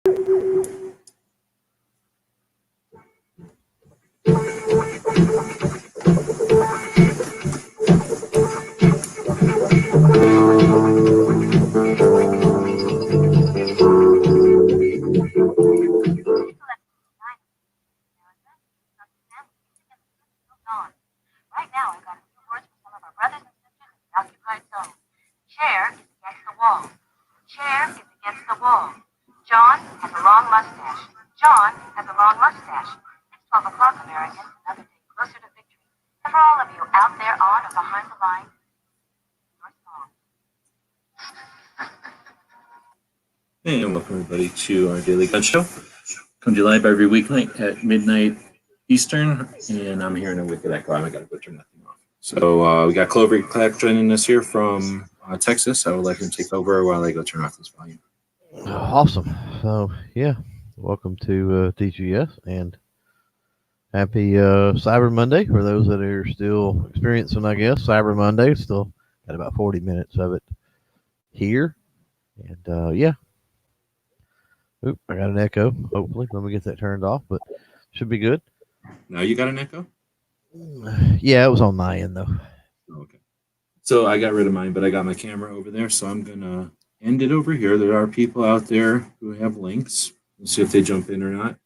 Right now, I've got a few words for some of our brothers and sisters in the occupied zone. Chair is against the wall. Chair is against the wall. John has a long mustache. John has a long mustache. It's 12 o'clock, Americans, another day closer to victory. And for all of you out there on or behind the line, your song. And welcome everybody to our daily gun show. Come to you live every weeknight at midnight Eastern, and I'm here in a wicked echo. I gotta go turn that thing off. So we got Clover Clack joining us here from Texas. I would like him to take over while I go turn off this volume. Awesome. So yeah, welcome to DGS and happy Cyber Monday for those that are still experiencing, I guess, Cyber Monday. Still got about 40 minutes of it here, and yeah. Oop, I got an echo. Hopefully, let me get that turned off, but should be good. Now you got an echo? Yeah, it was on my end though. Okay. So I got rid of mine, but I got my camera over there, so I'm gonna end it over here. There are people out there who have links. Let's see if they jump in or not.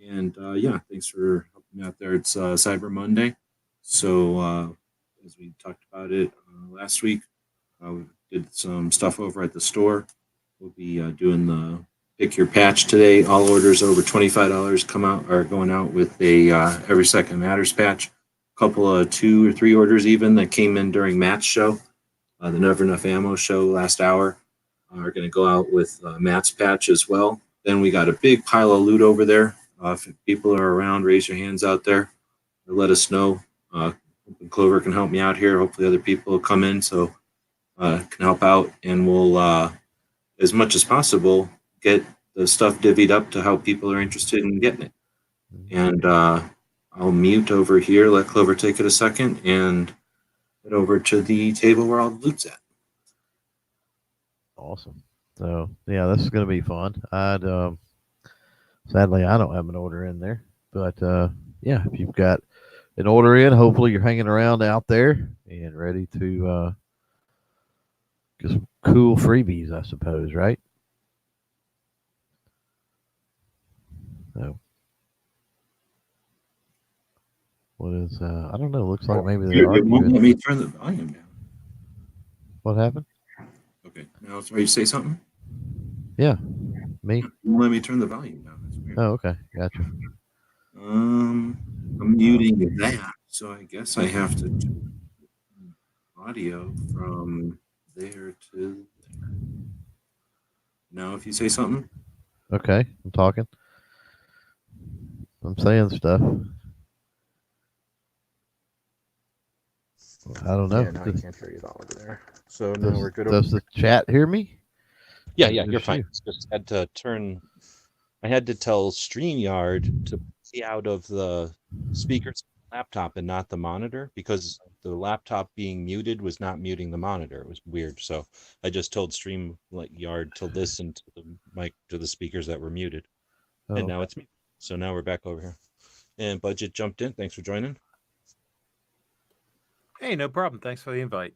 And yeah, thanks for helping me out there. It's Cyber Monday. So as we talked about it last week, we did some stuff over at the store. We'll be doing the pick your patch today. All orders over $25 are going out with a Every Second Matters patch. A couple of 2 or 3 orders even that came in during Matt's show, the Never Enough Ammo show last hour, are going to go out with Matt's patch as well. Then we got a big pile of loot over there. If people are around, raise your hands out there. Or let us know. Clover can help me out here. Hopefully other people will come in so can help out, and we'll, as much as possible, get the stuff divvied up to how people are interested in getting it. And I'll mute over here, let Clover take it a second, and head over to the table where all the loot's at. Awesome. So yeah, this is going to be fun. Sadly, I don't have an order in there, but yeah, if you've got an order in, hopefully you're hanging around out there and ready to get some cool freebies, I suppose, right? So, what is, I don't know, looks like maybe they're arguing. Let me turn the volume down. What happened? Okay, now it's ready to say something? Yeah, me. Let me turn the volume down. That's weird. Oh, okay, gotcha. I'm muting that, so I guess I have to do audio from there to there. Now, if you say something. Okay, I'm talking. I'm saying stuff. I don't know. Yeah, no, I can't hear you at all over there. So now we're good. Does the chat hear me? Yeah, you're fine. Just had to I had to tell StreamYard to play out of the speakers laptop and not the monitor, because the laptop being muted was not muting the monitor. It was weird. So I just told StreamYard to listen to the mic, to the speakers that were muted. Oh. And now it's me. So now we're back over here. And Budget jumped in. Thanks for joining. Hey, no problem. Thanks for the invite.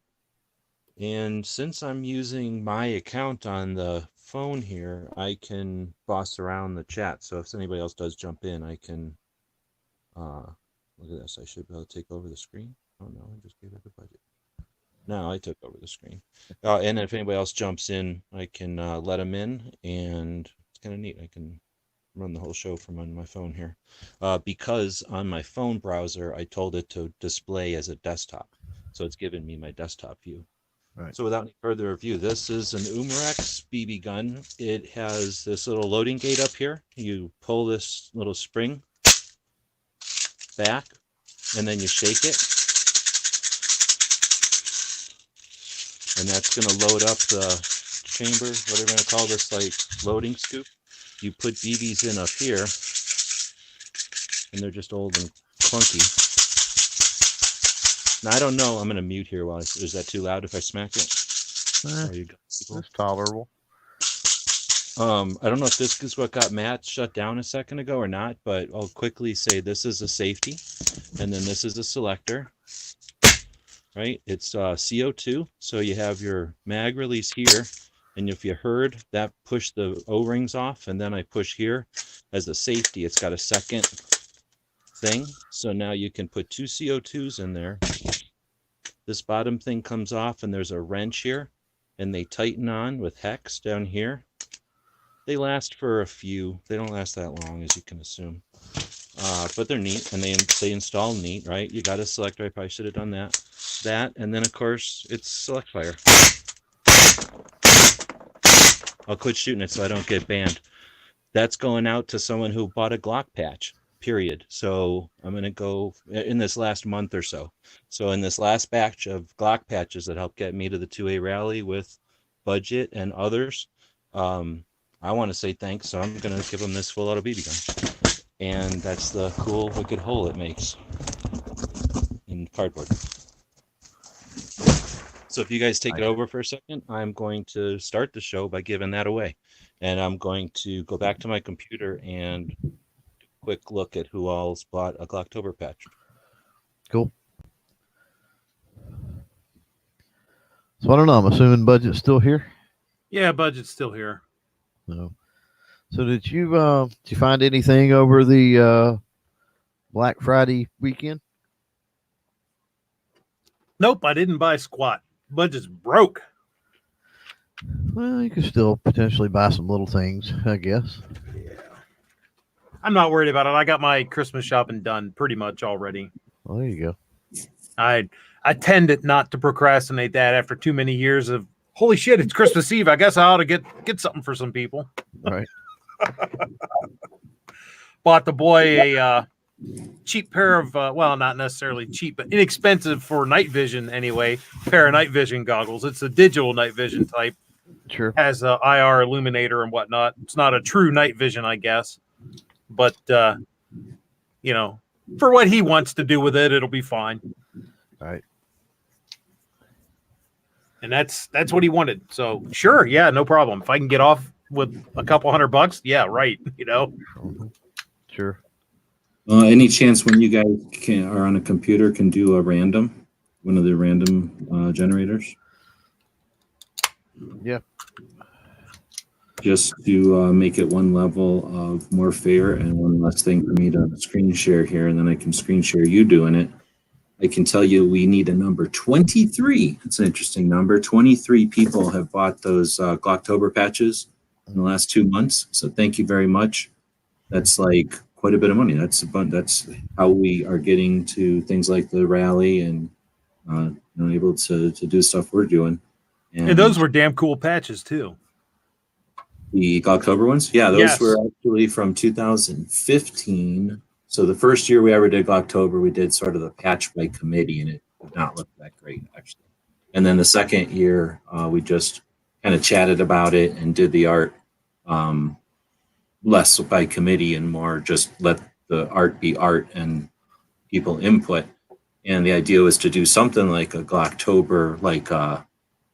And since I'm using my account on the phone here, I can boss around the chat. So if anybody else does jump in, I can, look at this. I should be able to take over the screen. Oh no, I just gave it to Budget. No, I took over the screen. And if anybody else jumps in, I can let them in, and it's kind of neat. I can run the whole show from on my phone here, because on my phone browser, I told it to display as a desktop. So it's given me my desktop view. Right. So without any further ado, this is an Umarex BB gun. It has this little loading gate up here. You pull this little spring back, and then you shake it. And that's going to load up the chamber, whatever you want to call this, like loading scoop. You put BBs in up here, and they're just old and clunky. Now, I don't know. I'm going to mute here. Is that too loud if I smack it? It's tolerable. I don't know if this is what got Matt shut down a second ago or not, but I'll quickly say this is a safety, and then this is a selector, right? It's CO2, so you have your mag release here, and if you heard that, push the O-rings off, and then I push here as a safety. It's got a second thing, so now you can put 2 CO2s in there. This bottom thing comes off, and there's a wrench here, and they tighten on with hex down here. They last for they don't last that long, as you can assume. But they're neat, and they install neat, right? You got a selector. I probably should have done that, and then of course it's select fire. I'll quit shooting it so I don't get banned. That's going out to someone who bought a Glock patch, period. So I'm going to go in this last month or so. So in this last batch of Glock patches that helped get me to the 2A rally with Budget and others, I want to say thanks, so I'm going to give them this full auto BB gun. And that's the cool wicked hole it makes in cardboard. So if you guys take it over for a second, I'm going to start the show by giving that away. And I'm going to go back to my computer and do a quick look at who all's bought a Glocktober patch. Cool. So I don't know. I'm assuming Budget's still here. Yeah, Budget's still here. No. So did you find anything over the Black Friday weekend? Nope, I didn't buy squat. Budget's broke. Well, you could still potentially buy some little things, I guess. Yeah. I'm not worried about it. I got my Christmas shopping done pretty much already. Well, there you go. I tend not to procrastinate that after too many years of holy shit, it's Christmas Eve. I guess I ought to get something for some people. Right. Bought the boy a cheap pair of well, not necessarily cheap, but inexpensive for night vision anyway, pair of night vision goggles. It's a digital night vision type. Sure. Has a IR illuminator and whatnot. It's not a true night vision, I guess. But you know, for what he wants to do with it, it'll be fine. All right. And that's what he wanted. So sure, yeah, no problem. If I can get off with a couple $100, yeah, right. You know. Sure. Any chance when you guys are on a computer can do one of the random generators? Yeah. Just to make it one level of more fair and one less thing for me to screen share here, and then I can screen share you doing it. I can tell you we need a number 23. That's an interesting number. 23 people have bought those Glocktober patches in the last 2 months. So thank you very much. That's like quite a bit of money. That's how we are getting to things like the rally and able to do stuff we're doing. And those were damn cool patches too. The Glocktober ones? Yeah, those were actually from 2015. So the first year we ever did Glocktober, we did sort of the patch by committee, and it did not look that great, actually. And then the second year, we just kind of chatted about it and did the art less by committee and more just let the art be art and people input. And the idea was to do something like a Glocktober, like a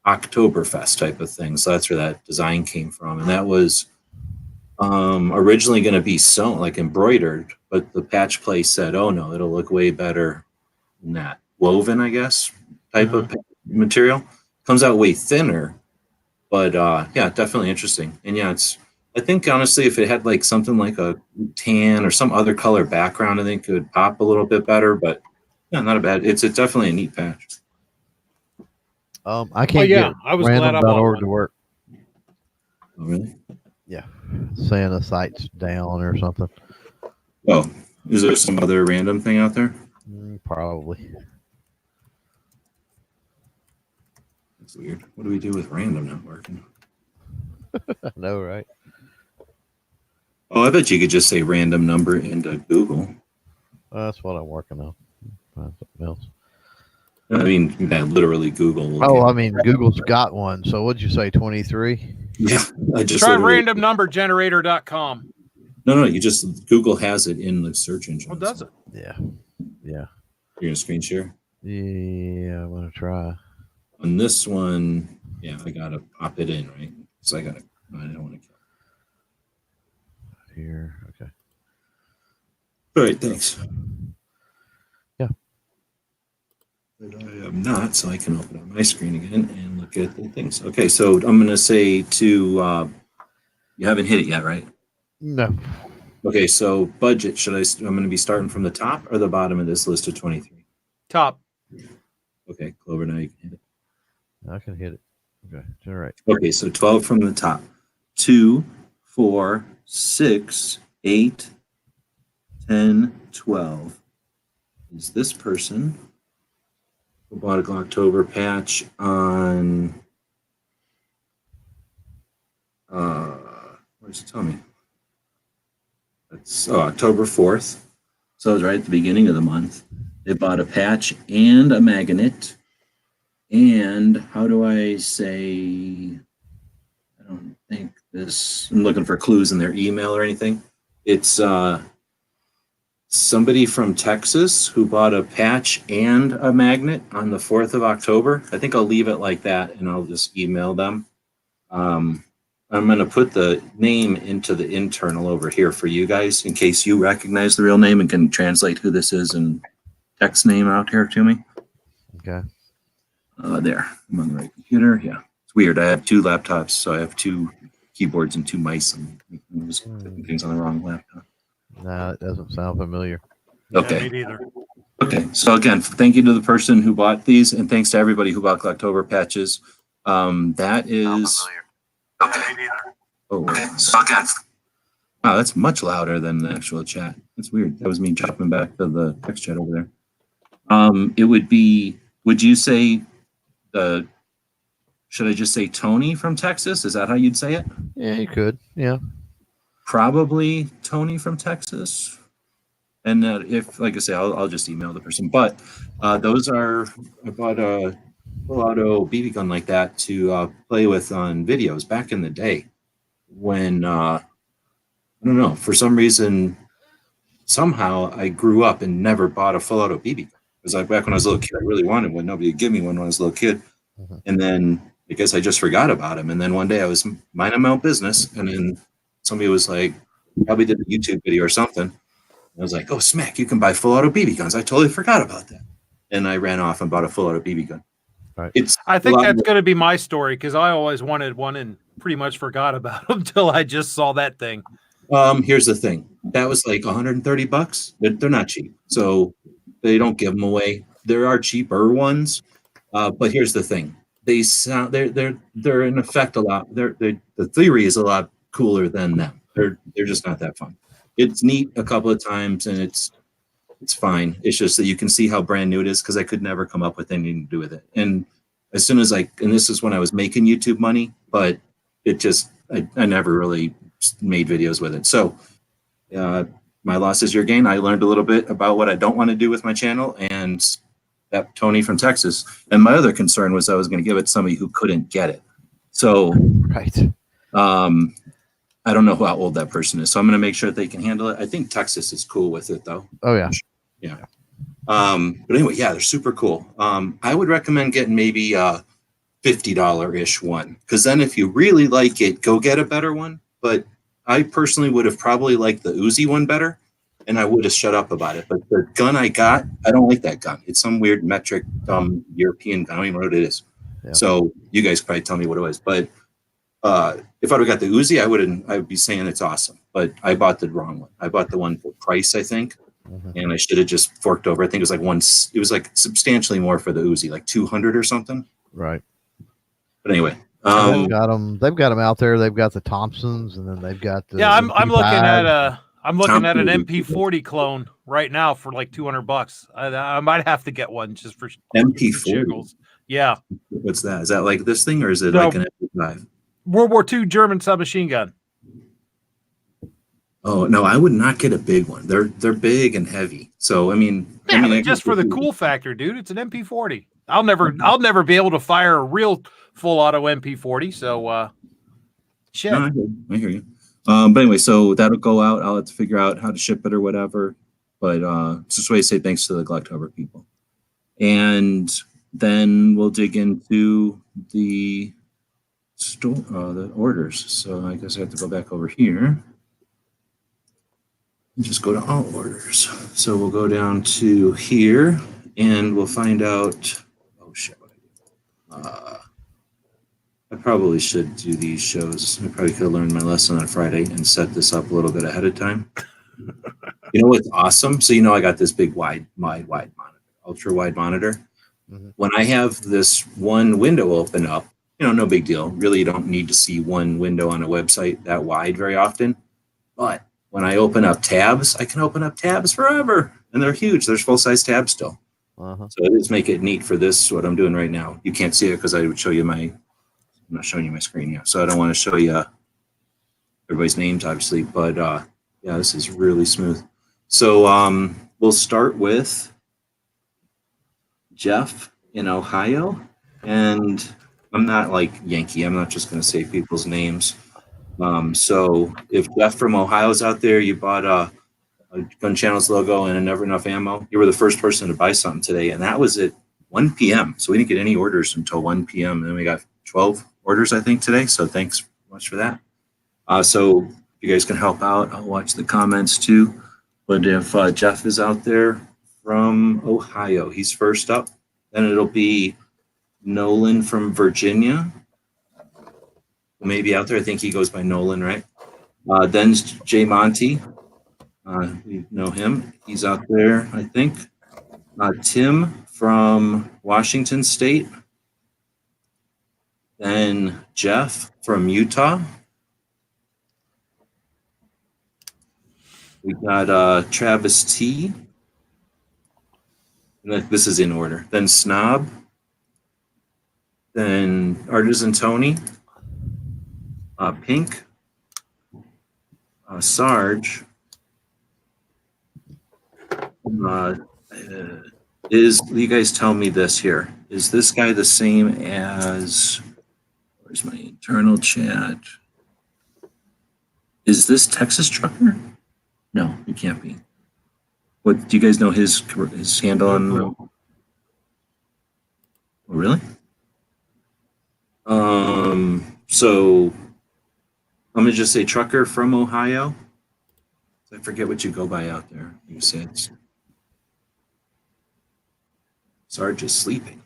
Oktoberfest type of thing. So that's where that design came from. And that was originally going to be sewn, like embroidered, but the patch place said, oh no, it'll look way better than that. Woven, I guess, type of material. Comes out way thinner, but yeah, definitely interesting. And yeah, I think honestly, if it had like something like a tan or some other color background, I think it would pop a little bit better, but yeah, not a bad, it's definitely a neat patch. I can't get I was glad I bought random.org one. to work. Oh, really? Yeah. Saying the site's down or something. Oh, is there some other random thing out there? Probably. That's weird. What do we do with random not working? I know, right? Oh, I bet you could just say random number into Google. That's what I'm working on. Find something else. I mean, literally Google. Oh, I mean, Google's got one. So what'd you say, 23? Yeah, I just Try literally- randomnumbergenerator.com. No, you just Google has it in the search engine. What does it? Yeah. Yeah. You're gonna screen share Yeah, I'm going to try. on this one. Yeah, I gotta pop it in, right? So I don't want to kill. here. Okay. All right, thanks. Yeah. But I am not, so I can open up my screen again and look at the things. Okay, so I'm going to say to, you haven't hit it yet, right? No. Okay, so budget, I'm going to be starting from the top or the bottom of this list of 23? Top. Okay, Clover, now you can hit it. I can hit it. Okay. Generate. Okay, so 12 from the top. 2, 4, 6, 8, 10, 12. Is this person who bought a Glocktober patch on, what does it tell me? That's October 4th. So it was right at the beginning of the month. They bought a patch and a magnet. And how do I say, I don't think this, I'm looking for clues in their email or anything. It's somebody from Texas who bought a patch and a magnet on the 4th of October. I think I'll leave it like that and I'll just email them. I'm going to put the name into the internal over here for you guys in case you recognize the real name and can translate who this is and text name out here to me. Okay. There, I'm on the right computer. Yeah, it's weird. I have 2 laptops, so I have 2 keyboards and 2 mice. And I'm just clicking things on the wrong laptop. No, it doesn't sound familiar. Okay. Yeah, me neither. Okay, so again, thank you to the person who bought these, and thanks to everybody who bought Glocktober patches. That is. Okay. Oh, okay. So again. Wow, that's much louder than the actual chat. That's weird. That was me jumping back to the text chat over there. It would be. Would you say should I just say Tony from Texas? Is that how you'd say it? Yeah, you could. Yeah. Probably Tony from Texas. And if, like I say, I'll just email the person. But those are, I bought a full auto BB gun like that to play with on videos back in the day when, I don't know, for some reason, somehow I grew up and never bought a full auto BB gun. It was like back when I was a little kid, I really wanted one. Nobody would give me one when I was a little kid. Mm-hmm. And then I guess I just forgot about him. And then one day I was minding my own business. And then somebody was like, probably did a YouTube video or something. I was like, oh, smack, you can buy full auto BB guns. I totally forgot about that. And I ran off and bought a full auto BB gun. Right. I think that's going to be my story because I always wanted one and pretty much forgot about them until I just saw that thing. Here's the thing. That was like $130. They're not cheap. So they don't give them away. There are cheaper ones. But here's the thing. They sound they're in effect a lot. The theory is a lot cooler than them. They're just not that fun. It's neat a couple of times and it's fine. It's just that you can see how brand new it is because I could never come up with anything to do with it. And as soon as and this is when I was making YouTube money, but it just, I never really made videos with it. So my loss is your gain. I learned a little bit about what I don't want to do with my channel and that Tony from Texas. And my other concern was I was going to give it to somebody who couldn't get it. So, Right. I don't know how old that person is, so I'm going to make sure that they can handle it. I think Texas is cool with it, though. Oh, yeah. Yeah. But anyway, yeah, they're super cool. I would recommend getting maybe a $50-ish one, because then if you really like it, go get a better one. But I personally would have probably liked the Uzi one better, and I would have shut up about it. But the gun I got, I don't like that gun. It's some weird metric European gun. I don't even know what it is. Yeah. So you guys probably tell me what it was. But if I would have got the Uzi, I would be saying it's awesome. But I bought the wrong one. I bought the one for price, I think. Mm-hmm. And I should have just forked over. I think it was like substantially more for the Uzi, like 200 or something. Right. But anyway, They've got them out there. They've got the Thompsons, and then they've got the. Yeah, I'm looking at an Thompson MP40 clone right now for like $200. I might have to get one just for MP40. jiggles. Yeah. What's that? Is that like this thing, or is it No. like an MP5? World War II German submachine gun. Oh no, I would not get a big one. They're big and heavy. So I mean, Just for the cool factor, dude. It's an MP40. I'll never be able to fire a real full auto MP40. So shit. No, I hear you. But anyway, so that'll go out. I'll have to figure out how to ship it or whatever. But it's just a way to say thanks to the Glocktober people. And then we'll dig into the store, the orders. So I guess I have to go back over here. Just go to all orders. So we'll go down to here and we'll find out. Oh shit! I probably should do these shows. I probably could have learned my lesson on Friday and set this up a little bit ahead of time. You know what's awesome? So I got this big wide monitor, ultra wide monitor. Mm-hmm. When I have this one window open up, no big deal. Really, you don't need to see one window on a website that wide very often. But when I open up tabs, I can open up tabs forever, and they're huge. There's full-size tabs still. Uh-huh. So it does make it neat for this, what I'm doing right now. You can't see it because I would show you I'm not showing you my screen yet. So I don't want to show you everybody's names, obviously. But yeah, this is really smooth. So we'll start with Jeff in Ohio. And I'm not like Yankee. I'm not just going to say people's names. So if Jeff from Ohio's out there, you bought a Gun Channels logo and a Never Enough Ammo, you were the first person to buy something today. And that was at 1 p.m. So we didn't get any orders until 1 p.m. And then we got 12 orders, I think, today. So thanks much for that. So if you guys can help out, I'll watch the comments too. But if Jeff is out there from Ohio, he's first up. Then it'll be Nolan from Virginia. Maybe out there. I think he goes by Nolan, right? Then Jay Monty. We know him. He's out there, I think. Tim from Washington State. Then Jeff from Utah. We got Travis T. And this is in order. Then Snob. Then Artisan Tony. Pink. Sarge. You guys tell me this here. Is this guy the same as, where's my internal chat? Is this Texas Trucker? No, it can't be. What, do you guys know his handle on? Oh, really? So I'm gonna just say Trucker from Ohio. I forget what you go by out there. You said Sarge is sleeping. Do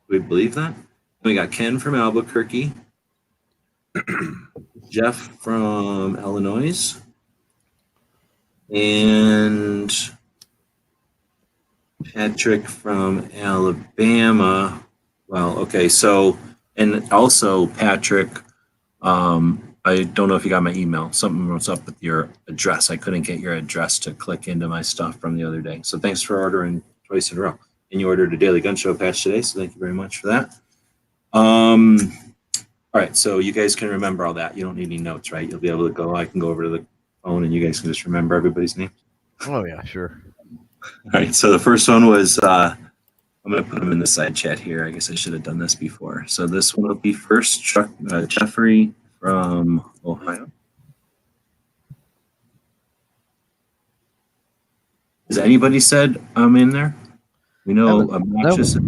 we believe that? We got Ken from Albuquerque, Jeff from Illinois, and Patrick from Alabama. Well, okay, so, and also Patrick, I don't know if you got my email. Something was up with your address. I couldn't get your address to click into my stuff from the other day. So thanks for ordering twice in a row. And you ordered a Daily Gun Show patch today, so thank you very much for that. All right, so you guys can remember all that. You don't need any notes, right? You'll be able to go. I can go over to the phone, and you guys can just remember everybody's name. Oh, yeah, sure. All right, so the first one was, I'm going to put them in the side chat here. I guess I should have done this before. So this one will be first, Jeffrey from Ohio. Has anybody said I'm in there? We know obnoxious. No.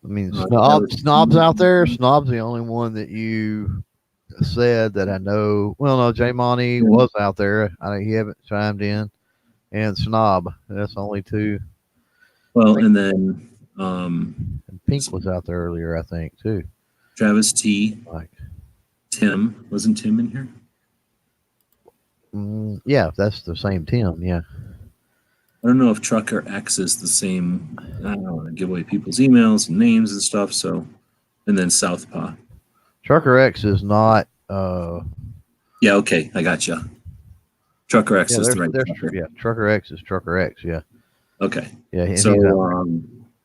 I mean, Snob's out there. Snob's the only one that you said that I know. Well, no, Jay Monty was out there. He haven't chimed in. And Snob. That's only two. Well, and then and Pink was out there earlier, I think, too. Travis T. Like Tim. Wasn't Tim in here? Yeah, that's the same Tim, yeah. I don't know if Trucker X is the same. I don't want to give away people's emails and names and stuff. So, and then Southpaw. Trucker X is not. Yeah, okay, I got you. Trucker X is the right trucker. Yeah, Trucker X is Trucker X. Yeah. Okay. Yeah. So,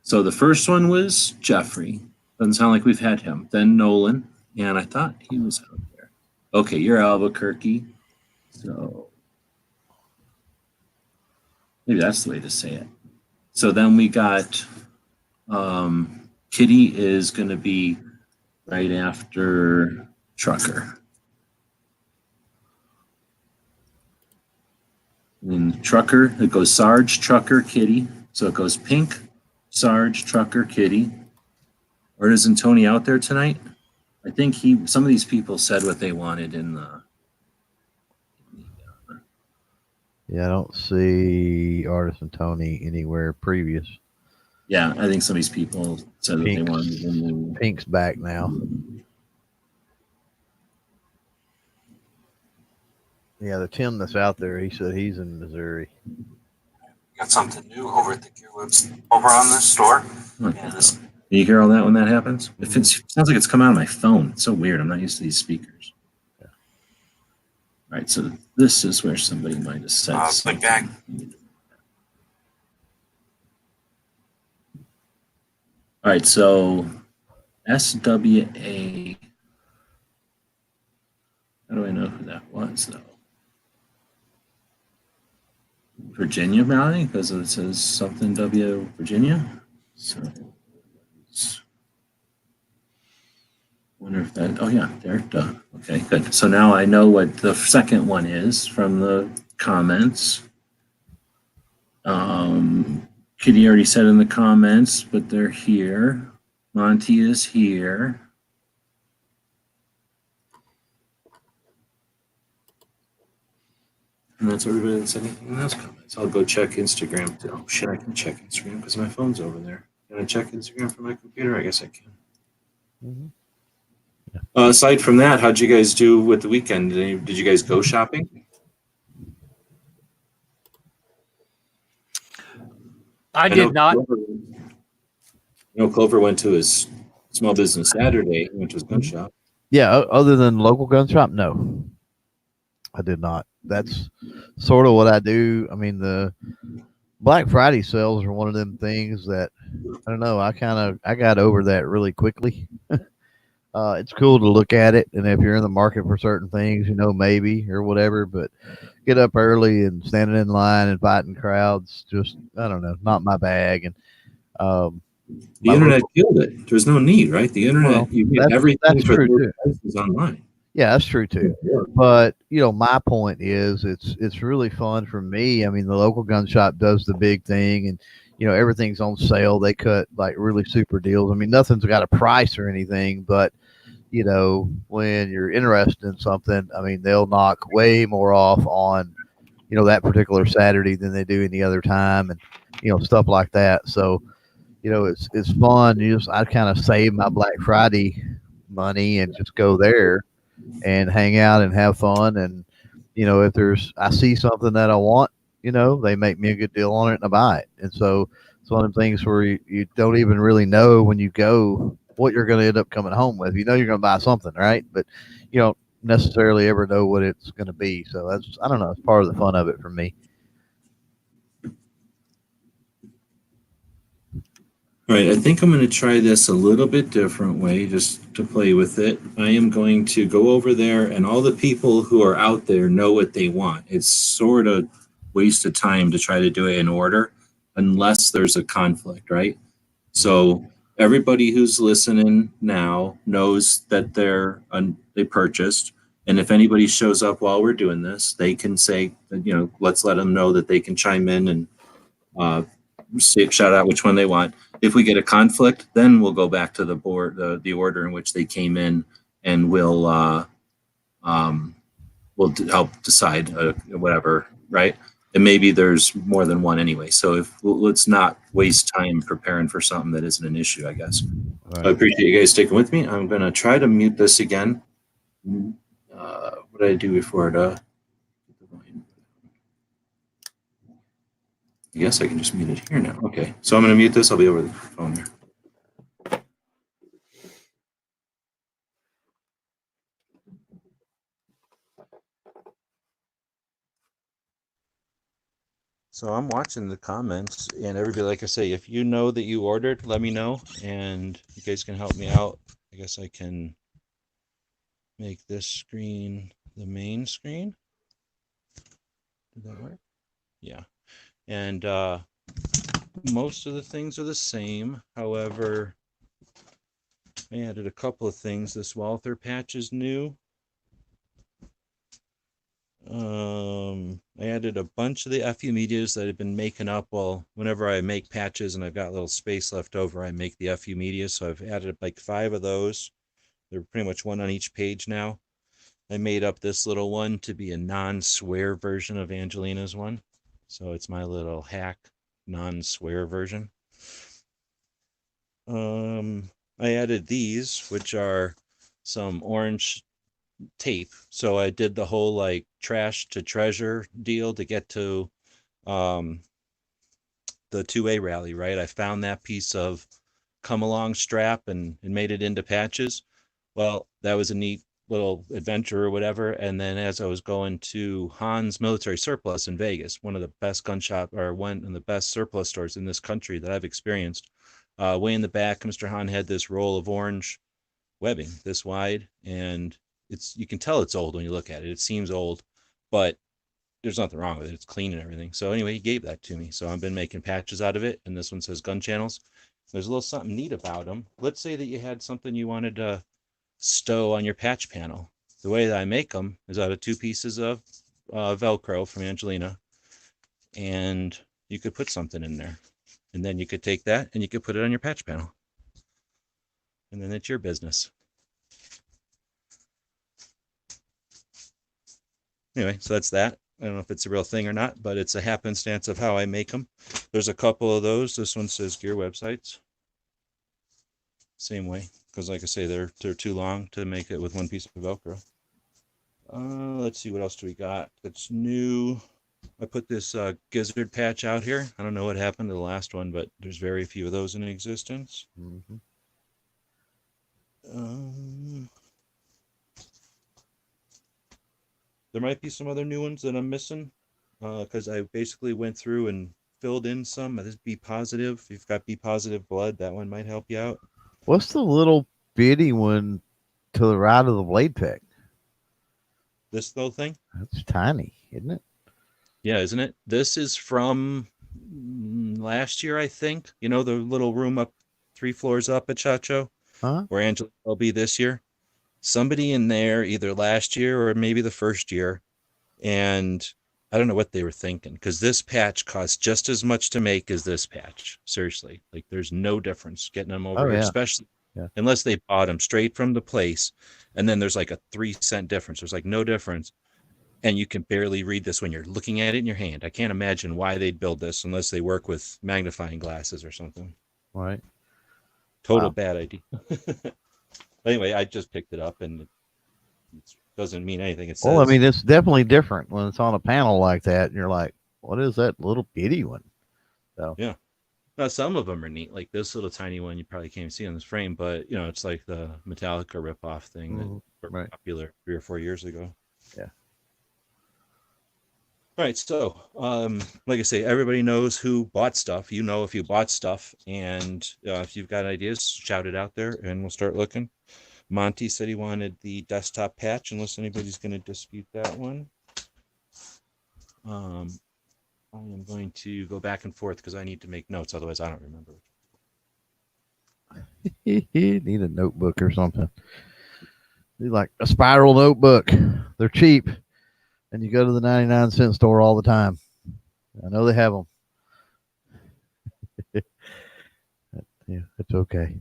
so the first one was Jeffrey. Doesn't sound like we've had him. Then Nolan, and I thought he was out there. Okay, you're Albuquerque. So maybe that's the way to say it. So then we got Kitty is going to be right after Trucker. And Trucker, it goes Sarge, Trucker, Kitty. So it goes Pink, Sarge, Trucker, Kitty. Or isn't Tony out there tonight? I think some of these people said what they wanted in the Yeah, I don't see Artisan Tony anywhere previous. Yeah, I think some of these people said that they wanted to remove. Pink's back now. Yeah, the Tim that's out there, he said he's in Missouri. Got something new over at the Gear Webs over on this store. Yeah, you hear all that when that happens? It sounds like it's coming out of my phone. It's so weird. I'm not used to these speakers. Yeah. All right, so this is where somebody might have said something. Back. All right, so SWA. How do I know who that was, though? Virginia, probably, because it says something W Virginia. So, wonder if that. Oh yeah, there. Duh. Okay, good. So now I know what the second one is from the comments. Kitty already said in the comments, but they're here. Monty is here. And that's everybody that said anything in those comments. I'll go check Instagram. Oh shit, I can check Instagram because my phone's over there. Can I check Instagram from my computer? I guess I can. Mm-hmm. Yeah. Aside from that, how'd you guys do with the weekend? Did you guys go shopping? I did not. Clover went to his small business Saturday. He went to his gun shop. Yeah, other than local gun shop, no, I did not. That's sort of what I do. I mean, the Black Friday sales are one of them things that I don't know. I got over that really quickly. It's cool to look at it, and if you're in the market for certain things, maybe or whatever. But get up early and standing in line and fighting crowds, just I don't know, not my bag. And the internet killed it. There's no need, right? The internet, you get everything for those prices online. Yeah, that's true too. But my point is, it's really fun for me. I mean, the local gun shop does the big thing, and everything's on sale. They cut like really super deals. I mean, nothing's got a price or anything, but when you're interested in something, I mean, they'll knock way more off on that particular Saturday than they do any other time, and stuff like that. So it's fun. I kind of save my Black Friday money and just go there and hang out and have fun. And if I see something that I want, they make me a good deal on it and I buy it. And so it's one of the things where you don't even really know when you go what you're going to end up coming home with. You're going to buy something, right? But you don't necessarily ever know what it's going to be. So that's, I don't know, it's part of the fun of it for me. All right, I think I'm going to try this a little bit different way just to play with it. I am going to go over there, and all the people who are out there know what they want. It's sort of waste of time to try to do it in order unless there's a conflict, right? So everybody who's listening now knows that they purchased, and if anybody shows up while we're doing this, they can say, let's let them know that they can chime in and shout out which one they want. If we get a conflict, then we'll go back to the board, the order in which they came in, and we'll help decide whatever, right? And maybe there's more than one anyway. So let's not waste time preparing for something that isn't an issue, I guess. Right. I appreciate you guys sticking with me. I'm going to try to mute this again. What did I do before it? I guess I can just mute it here now. Okay, so I'm going to mute this. I'll be over the phone there. So I'm watching the comments, and everybody, like I say, if you know that you ordered, let me know, and you guys can help me out. I guess I can make this screen the main screen. Did that work? Yeah. And most of the things are the same. However, I added a couple of things. This Walther patch is new. I added a bunch of the FU medias that I've been making up. Well, whenever I make patches and I've got a little space left over, I make the FU media. So I've added like 5 of those. They're pretty much one on each page now. I made up this little one to be a non-swear version of Angelina's one. So it's my little hack non-swear version. I added these, which are some orange tape. So I did the whole like trash to treasure deal to get to the 2A rally, right? I found that piece of come along strap and made it into patches. Well, that was a neat little adventure or whatever. And then as I was going to Han's Military Surplus in Vegas, one of the best gun shop or one of the best surplus stores in this country that I've experienced, way in the back, Mr. Han had this roll of orange webbing this wide, and you can tell it's old when you look at it. It seems old, but there's nothing wrong with it. It's clean and everything. So anyway, he gave that to me. So I've been making patches out of it, and this one says gun channels. There's a little something neat about them. Let's say that you had something you wanted to stow on your patch panel. The way that I make them is out of 2 pieces of Velcro from Angelina, and you could put something in there, and then you could take that and you could put it on your patch panel, and then it's your business. Anyway, so that's that. I don't know if it's a real thing or not, but it's a happenstance of how I make them. There's a couple of those. This one says gear websites. Same way, because like I say, they're too long to make it with 1 piece of Velcro. Let's see, what else do we got that's new? I put this gizzard patch out here. I don't know what happened to the last one, but there's very few of those in existence. Mm-hmm. There might be some other new ones that I'm missing, because I basically went through and filled in some. This B positive. If you've got B positive blood, that one might help you out. What's the little bitty one to the right of the blade pick? This little thing? That's tiny, isn't it? Yeah, isn't it? This is from last year, I think. You know, the little room up 3 floors up at Chacho, Huh? where Angela will be this year. Somebody in there, either last year or maybe the first year, and I don't know what they were thinking, because this patch costs just as much to make as this patch. Seriously, like there's no difference getting them over Oh, here, yeah. especially Yeah. unless they bought them straight from the place, and then there's like a 3-cent difference. There's like no difference, and you can barely read this when you're looking at it in your hand. I can't imagine why they'd build this unless they work with magnifying glasses or something. Right. Total Wow. bad idea. Anyway, I just picked it up, and it doesn't mean anything. It says, Well, I mean, it's definitely different when it's on a panel like that, and you're like, what is that little bitty one? So yeah. Now, some of them are neat, like this little tiny one you probably can't see on this frame, but you know, it's like the Metallica ripoff thing that were right. popular 3 or 4 years ago. Yeah. All right, so like I say, everybody knows who bought stuff. You know if you bought stuff, and if you've got ideas, shout it out there, and we'll start looking. Monty said he wanted the desktop patch, unless anybody's going to dispute that one. I am going to go back and forth because I need to make notes, otherwise I don't remember. Need a notebook or something. Need like a spiral notebook. They're cheap, and you go to the 99-cent store all the time. I know they have them. Yeah, it's okay.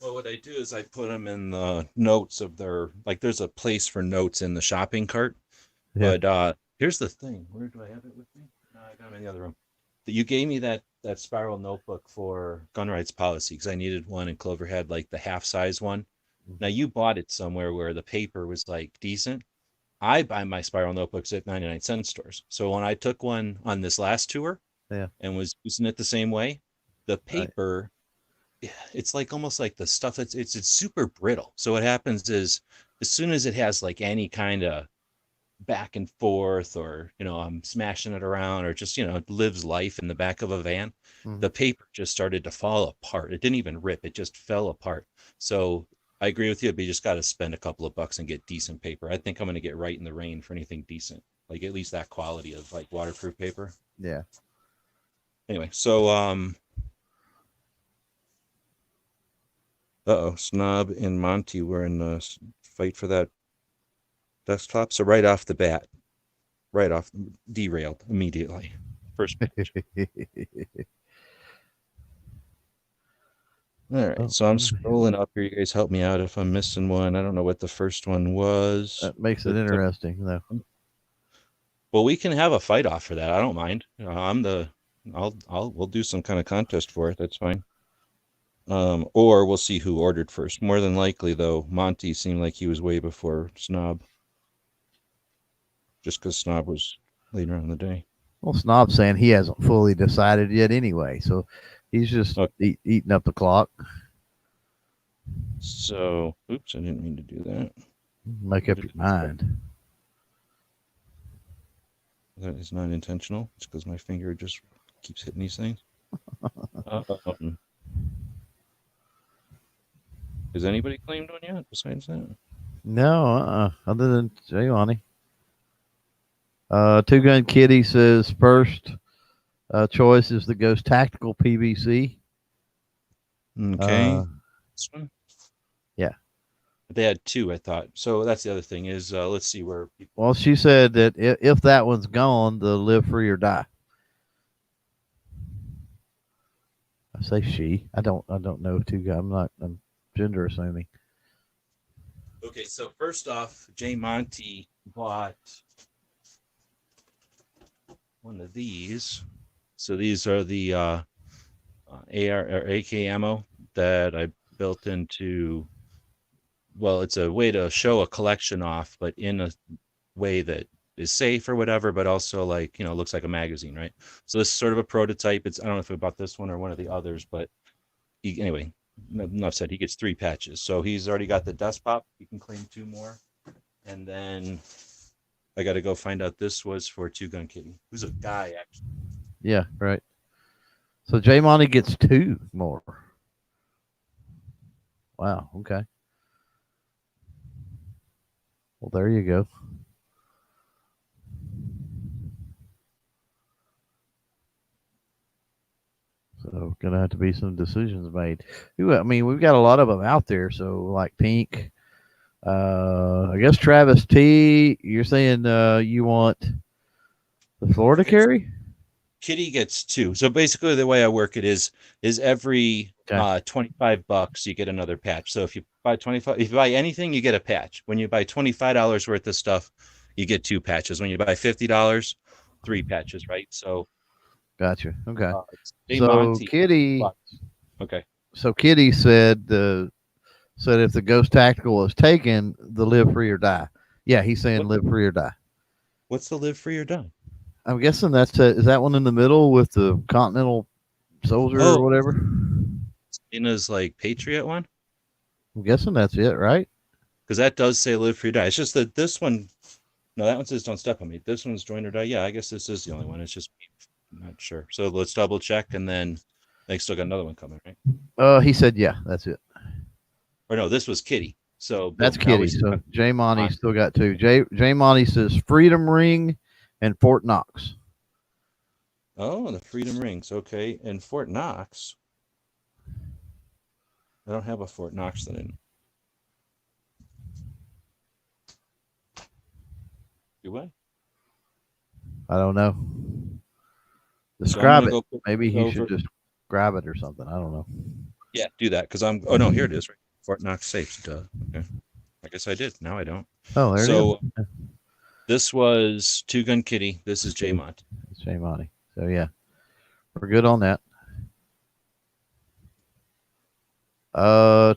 Well, what I do is I put them in the notes of their, like there's a place for notes in the shopping cart. Yeah. But here's the thing. Where do I have it with me? No, I got them in the other room. You gave me that spiral notebook for gun rights policy because I needed one, and Clover had like the half size one. Now you bought it somewhere where the paper was like decent. I buy my spiral notebooks at 99-cent stores. So when I took one on this last tour, Yeah, and was using it the same way, the paper, it's like almost like the stuff it's super brittle. So what happens is as soon as it has like any kind of back and forth, or you know, I'm smashing it around, or just, you know, lives life in the back of a van, the paper just started to fall apart. It didn't even rip, it just fell apart. So I agree with you, but you just got to spend a couple of bucks and get decent paper. I think I'm going to get right in the rain for anything decent, like at least that quality of like waterproof paper. yeah. Anyway, so Snob and Monty were in a fight for that desktop. So right off the bat, derailed immediately. First match. All right, Oh, so I'm scrolling up here. You guys help me out if I'm missing one. I don't know what the first one was. that makes it but, interesting, though. well, we can have a fight off for that. I don't mind. We'll do some kind of contest for it. That's fine. Or we'll see who ordered first. More than likely, though, Monty seemed like he was way before Snob. Just because Snob was later on in the day. Well, Snob's saying he hasn't fully decided yet anyway, so he's just Okay. eating up the clock. So, oops, I didn't mean to do that. Make up your mind. That is not intentional. It's because my finger just keeps hitting these things. Has anybody claimed one yet besides that? No, other than Giovanni. Two Gun Kitty says first choice is the Ghost Tactical PVC. Okay. This one? Yeah. They had two, I thought. So that's the other thing is, let's see where people. Well, she said that if that one's gone, they'll live free or die. I say she. I don't know two guys. I'm gender assuming. Okay, so first off, Jay Monty bought one of these. So these are the AR or AK ammo that I built into. Well, it's a way to show a collection off, but in a way that is safe or whatever, but also like, looks like a magazine, right? So this is sort of a prototype. I don't know if I bought this one or one of the others, but anyway, enough said. He gets 3 patches. So he's already got the desktop. He can claim 2 more. And then I got to go find out this was for Two Gun Kitty, who's a guy, actually. Yeah, right. So J Monty gets 2 more. Wow, okay. Well, there you go. So gonna have to be some decisions made. I mean, we've got a lot of them out there. So like Pink, I guess Travis T. You're saying you want the Florida carry? Kitty gets 2. So basically, the way I work it is every $25 you get another patch. So if you buy if you buy anything, you get a patch. When you buy $25 worth of stuff, you get 2 patches. When you buy $50, 3 patches, right? So gotcha. Okay. So Monty, Kitty. Okay. So Kitty said if the Ghost Tactical is taken, the live free or die. Yeah, he's saying live free or die. What's the live free or die? I'm guessing is that one in the middle with the Continental Soldier or whatever? Ina's like Patriot one? I'm guessing that's it, right? Because that does say live free or die. It's just that this one, no, that one says don't step on me. This one's join or die. Yeah, I guess this is the only one. It's just, I'm not sure. So let's double check, and then they still got another one coming, right? He said, yeah, that's it. Or no, this was Kitty. So that's Kitty. So J Monty still got 2. J Monty says Freedom Ring and Fort Knox. Oh, the Freedom Rings. Okay. And Fort Knox. I don't have a Fort Knox that in. Do I? I don't know. Describe it. Maybe he should just grab it or something. I don't know. Yeah, do that because I'm. Oh no, here it is. Right, Fort Knox safe. Duh. Okay. I guess I did. Now I don't. Oh, there it is. This was Two Gun Kitty. This is J Monty. It's J Monty. So yeah, we're good on that.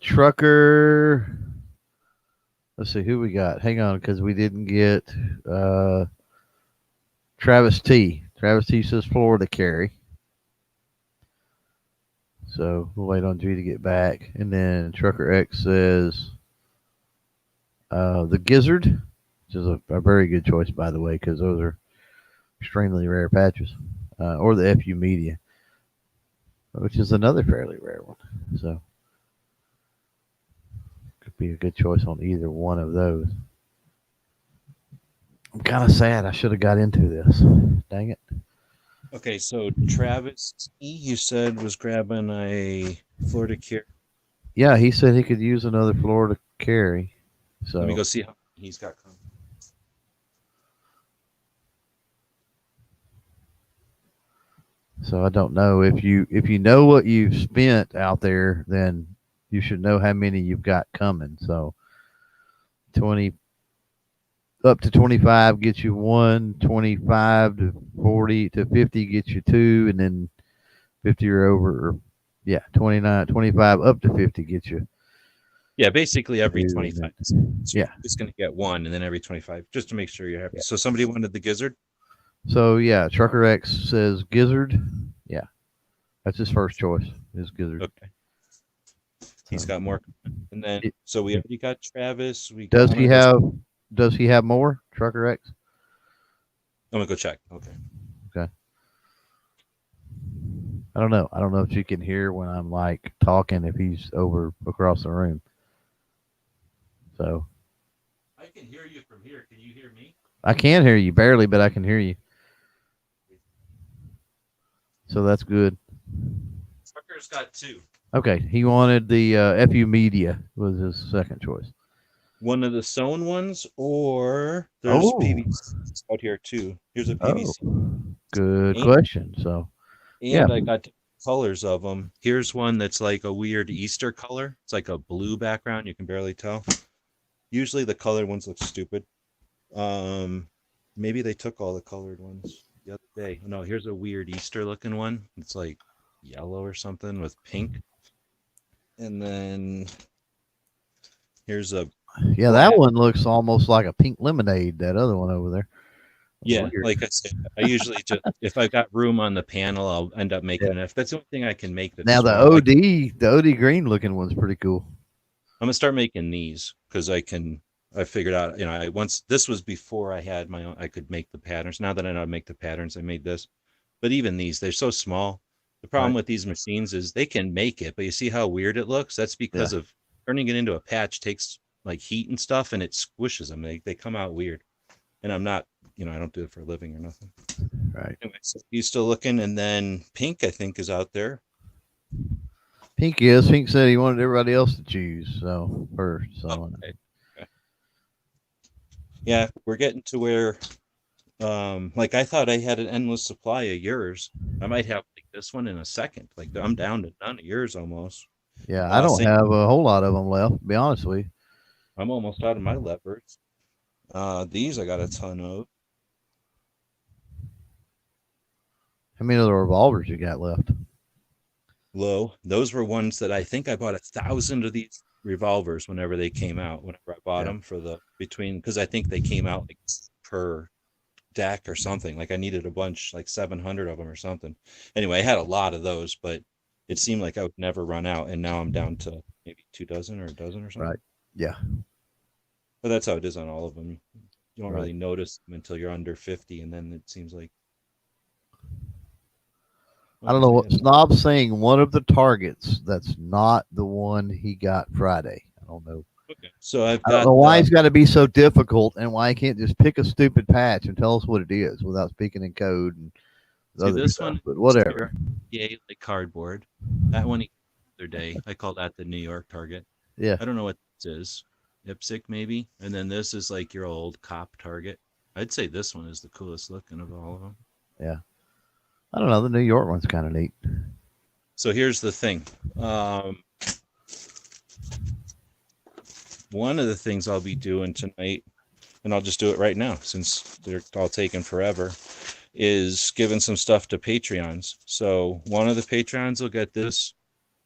Trucker. Let's see who we got. Hang on, because we didn't get Travis T. Travis T says Florida carry. So we'll wait on G to get back. And then Trucker X says the Gizzard, which is a very good choice, by the way, because those are extremely rare patches. Or the FU Media, which is another fairly rare one. So could be a good choice on either one of those. I'm kind of sad. I should have got into this. Dang it. Okay, so Travis T, you said, was grabbing a Florida carry. Yeah, he said he could use another Florida carry. So let me go see how he's got coming. So I don't know if you know what you've spent out there, then you should know how many you've got coming. So 20 up to 25 gets you one, 25 to 40 to 50 gets you two, and then 50 or over, or yeah, 29, 25 up to 50 gets you Yeah, basically every two, 25. and So then, you're yeah, just going to get one, and then every 25, just to make sure you're happy. yeah. So somebody wanted the gizzard? So yeah, Trucker X says Gizzard. Yeah, that's his first choice. Is Gizzard. Okay. He's So, got more. And then, it- so we already got Travis. does I'm he gonna have? Does he have more Trucker X? I'm going to go check. Okay. Okay. I don't know. I don't know if you can hear when I'm like talking if he's over across the room. So I can hear you from here. Can you hear me? I can hear you barely, but I can hear you. So that's good. Trucker's got two. Okay, he wanted the FU Media was his second choice. One of the sewn ones, or there's PVC out here too. Here's a PVC. Good question. So yeah, And I got colors of them. Here's one that's like a weird Easter color. It's like a blue background. You can barely tell. Usually the colored ones look stupid. Maybe they took all the colored ones the other day. No, here's a weird Easter looking one. It's like yellow or something with pink. And then here's a yeah, black. that one looks almost like a pink lemonade. That other one over there. Yeah, Weird. like I said, I usually just if I've got room on the panel, I'll end up making Yeah. it. If that's the only thing I can make. That's Now the small. OD, the OD green looking one's pretty cool. I'm gonna start making these because I figured out, I once this was before I had my own. I could make the patterns. Now that I know how to make the patterns, I made this. But even these, they're so small. The problem with these machines is they can make it, but you see how weird it looks? That's because of turning it into a patch takes like heat and stuff, and it squishes them. They come out weird. And I'm not, I don't do it for a living or nothing. Right. Anyway, so he's still looking, and then Pink, I think, is out there. Pink is. Pink said he wanted everybody else to choose. So first. So Okay. Yeah, we're getting to where, like I thought I had an endless supply of yours. I might have like this one in a second. Like I'm down to none of yours almost. yeah, I don't have a whole lot of them left. To be honest with you. I'm almost out of my levers. These I got a ton of. How many of the revolvers you got left? Low. Those were ones that I think I bought 1,000 of these revolvers whenever they came out. Whenever I bought them for the because I think they came out like per deck or something. Like I needed a bunch, like 700 of them or something. Anyway, I had a lot of those, but it seemed like I would never run out, and now I'm down to maybe 2 dozen or a dozen or something. Right. Yeah. But that's how it is on all of them. You don't really notice them until you're under 50, and then it seems like. I don't know what Snob's saying. One of the targets that's not the one he got Friday. I don't know. Okay. So I don't know why it's got to be so difficult, and why he can't just pick a stupid patch and tell us what it is without speaking in code and other stuff. One, but whatever. Yay, like cardboard. That one the other day, I call that the New York target. Yeah. I don't know what this is. IPSC maybe, and then this is like your old cop target. I'd say this one is the coolest looking of all of them. Yeah. I don't know. The New York one's kind of neat. So here's the thing. One of the things I'll be doing tonight, and I'll just do it right now since they're all taking forever, is giving some stuff to Patreons. So one of the Patreons will get this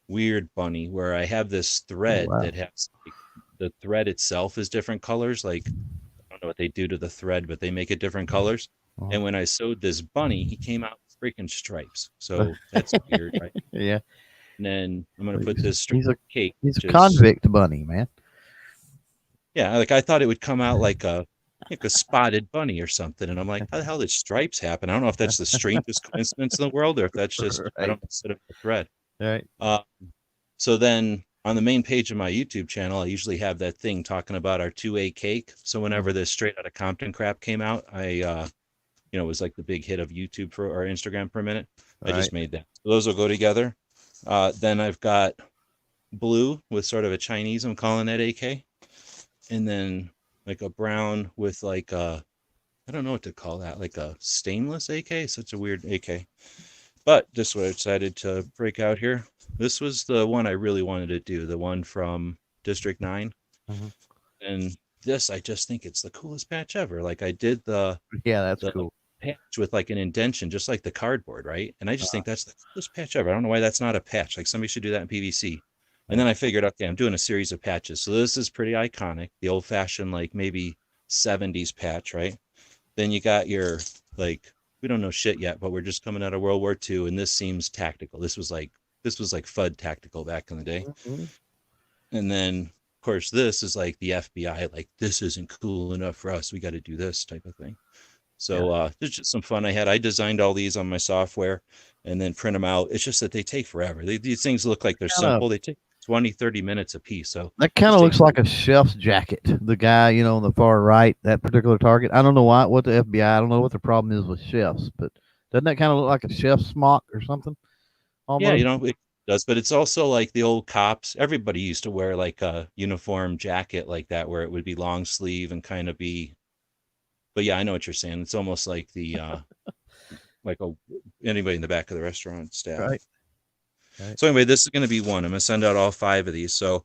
weird bunny where I have this thread that has like, the thread itself is different colors. Like I don't know what they do to the thread, but they make it different colors. And when I sewed this bunny, he came out with freaking stripes. So that's weird, right? Yeah. And then I'm gonna put this cake. He's a convict bunny, man. Yeah, like I thought it would come out like a spotted bunny or something, and I'm like, how the hell did stripes happen? I don't know if that's the strangest coincidence in the world, or if that's just I don't know, set up a thread. Right. So then on the main page of my YouTube channel, I usually have that thing talking about our 2A cake. So whenever this Straight Outta Compton crap came out, I it was like the big hit of YouTube or Instagram for a minute. I just made that. So those will go together. Then I've got blue with sort of a Chinese, I'm calling that AK. And then like a brown with like I don't know what to call that, like a stainless AK. Such a weird AK. But this is what I decided to break out here. This was the one I really wanted to do, the one from District 9. Mhm. And this, I just think it's the coolest patch ever. Like I did the Yeah, that's cool. patch with like an indentation, just like the cardboard, right? And I just think that's the coolest patch ever. I don't know why that's not a patch. Like somebody should do that in PVC. And then I figured, okay, I'm doing a series of patches. So this is pretty iconic, the old fashioned, like maybe 70s patch, right? Then you got your, like, we don't know shit yet, but we're just coming out of World War II, and this seems tactical. This was like FUD tactical back in the day. Mhm. And then of course this is like the FBI, like this isn't cool enough for us. We got to do this type of thing. So there's just some fun I had. I designed all these on my software and then print them out. It's just that they take forever. These things look like they're simple. They take 20, 30 minutes a piece. So That kind of looks like a chef's jacket. The guy, you know, on the far right, that particular target. I don't know what the FBI, I don't know what the problem is with chefs, but doesn't that kind of look like a chef's smock or something? Almost. yeah, you know, it does, but it's also like the old cops. Everybody used to wear like a uniform jacket like that, where it would be long sleeve and kind of be. But yeah, I know what you're saying. It's almost like the like anybody in the back of the restaurant staff. Right. So anyway, this is going to be one. I'm going to send out all 5 of these. So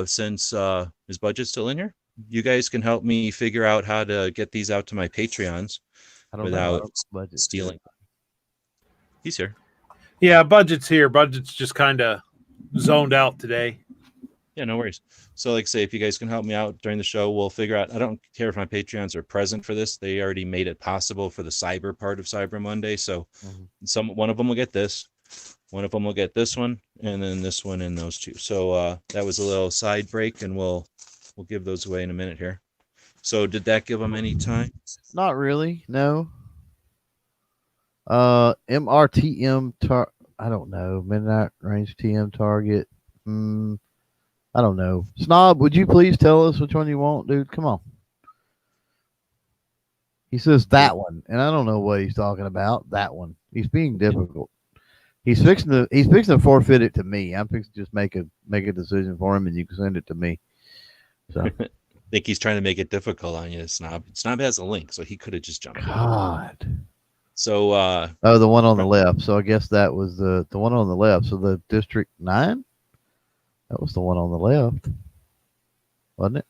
since is budget still in here? You guys can help me figure out how to get these out to my Patreons without stealing. He's here. Yeah, budget's here. Budget's just kind of zoned out today. Yeah, no worries. So like I say, if you guys can help me out during the show, we'll figure out. I don't care if my Patreons are present for this. They already made it possible for the cyber part of Cyber Monday. So one of them will get this. One of them will get this one, and then this one and those 2. So that was a little side break, and we'll give those away in a minute here. So did that give them any time? Not really. No. MRTM I don't know. Midnight range TM target. I don't know. Snob, would you please tell us which one you want, dude? Come on. He says that one, and I don't know what he's talking about. That one. He's being difficult. He's fixing to forfeit it to me. I'm fixing to just make a decision for him, and you can send it to me. So I think he's trying to make it difficult on you, Snob. Snob has a link, so he could have just jumped. God. So the one on the left. So I guess that was the one on the left. So the District 9? That was the one on the left. Wasn't it?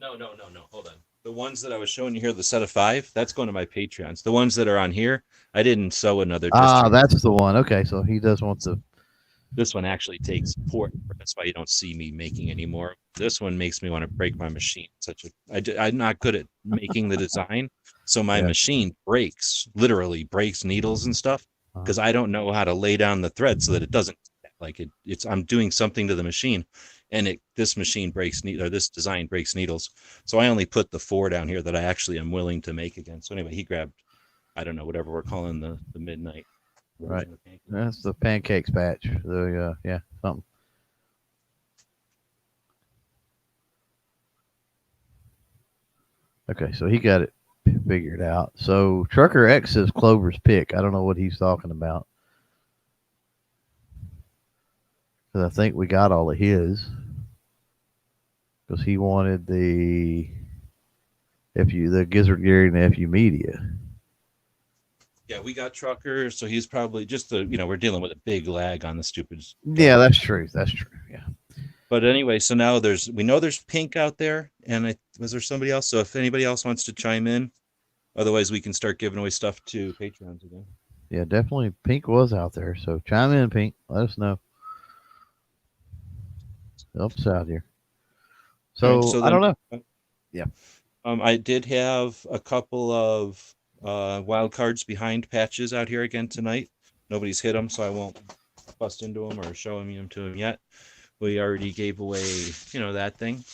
No. Hold on. The ones that I was showing you here, the set of 5, that's going to my Patreons. The ones that are on here, I didn't sew another. That's the one. Okay, so he does want to. This one actually takes support. That's why you don't see me making anymore. This one makes me want to break my machine. I'm not good at making the design, so my machine literally breaks needles and stuff because I don't know how to lay down the thread so that it doesn't. Like it's I'm doing something to the machine, and this machine breaks this design breaks needles. So I only put the 4 down here that I actually am willing to make again. So anyway, he grabbed, I don't know, whatever we're calling the midnight. Right. That's the pancakes patch. Something. Okay, so he got it figured out. So Trucker X says Clover's pick. I don't know what he's talking about. Because I think we got all of his. Because he wanted the Gizzard Gary and the FU Media. Yeah, we got Trucker, so he's probably just we're dealing with a big lag on the stupid. Yeah, that's true. That's true. Yeah. But anyway, so now we know there's Pink out there, and was there somebody else? So if anybody else wants to chime in, otherwise we can start giving away stuff to Patreons again. Yeah, definitely. Pink was out there, so chime in, Pink. Let us know. Help us out here. So I don't know. Yeah. I did have a couple of wild cards behind patches out here again tonight. Nobody's hit them, so I won't bust into them or show them to them yet. We already gave away, that thing.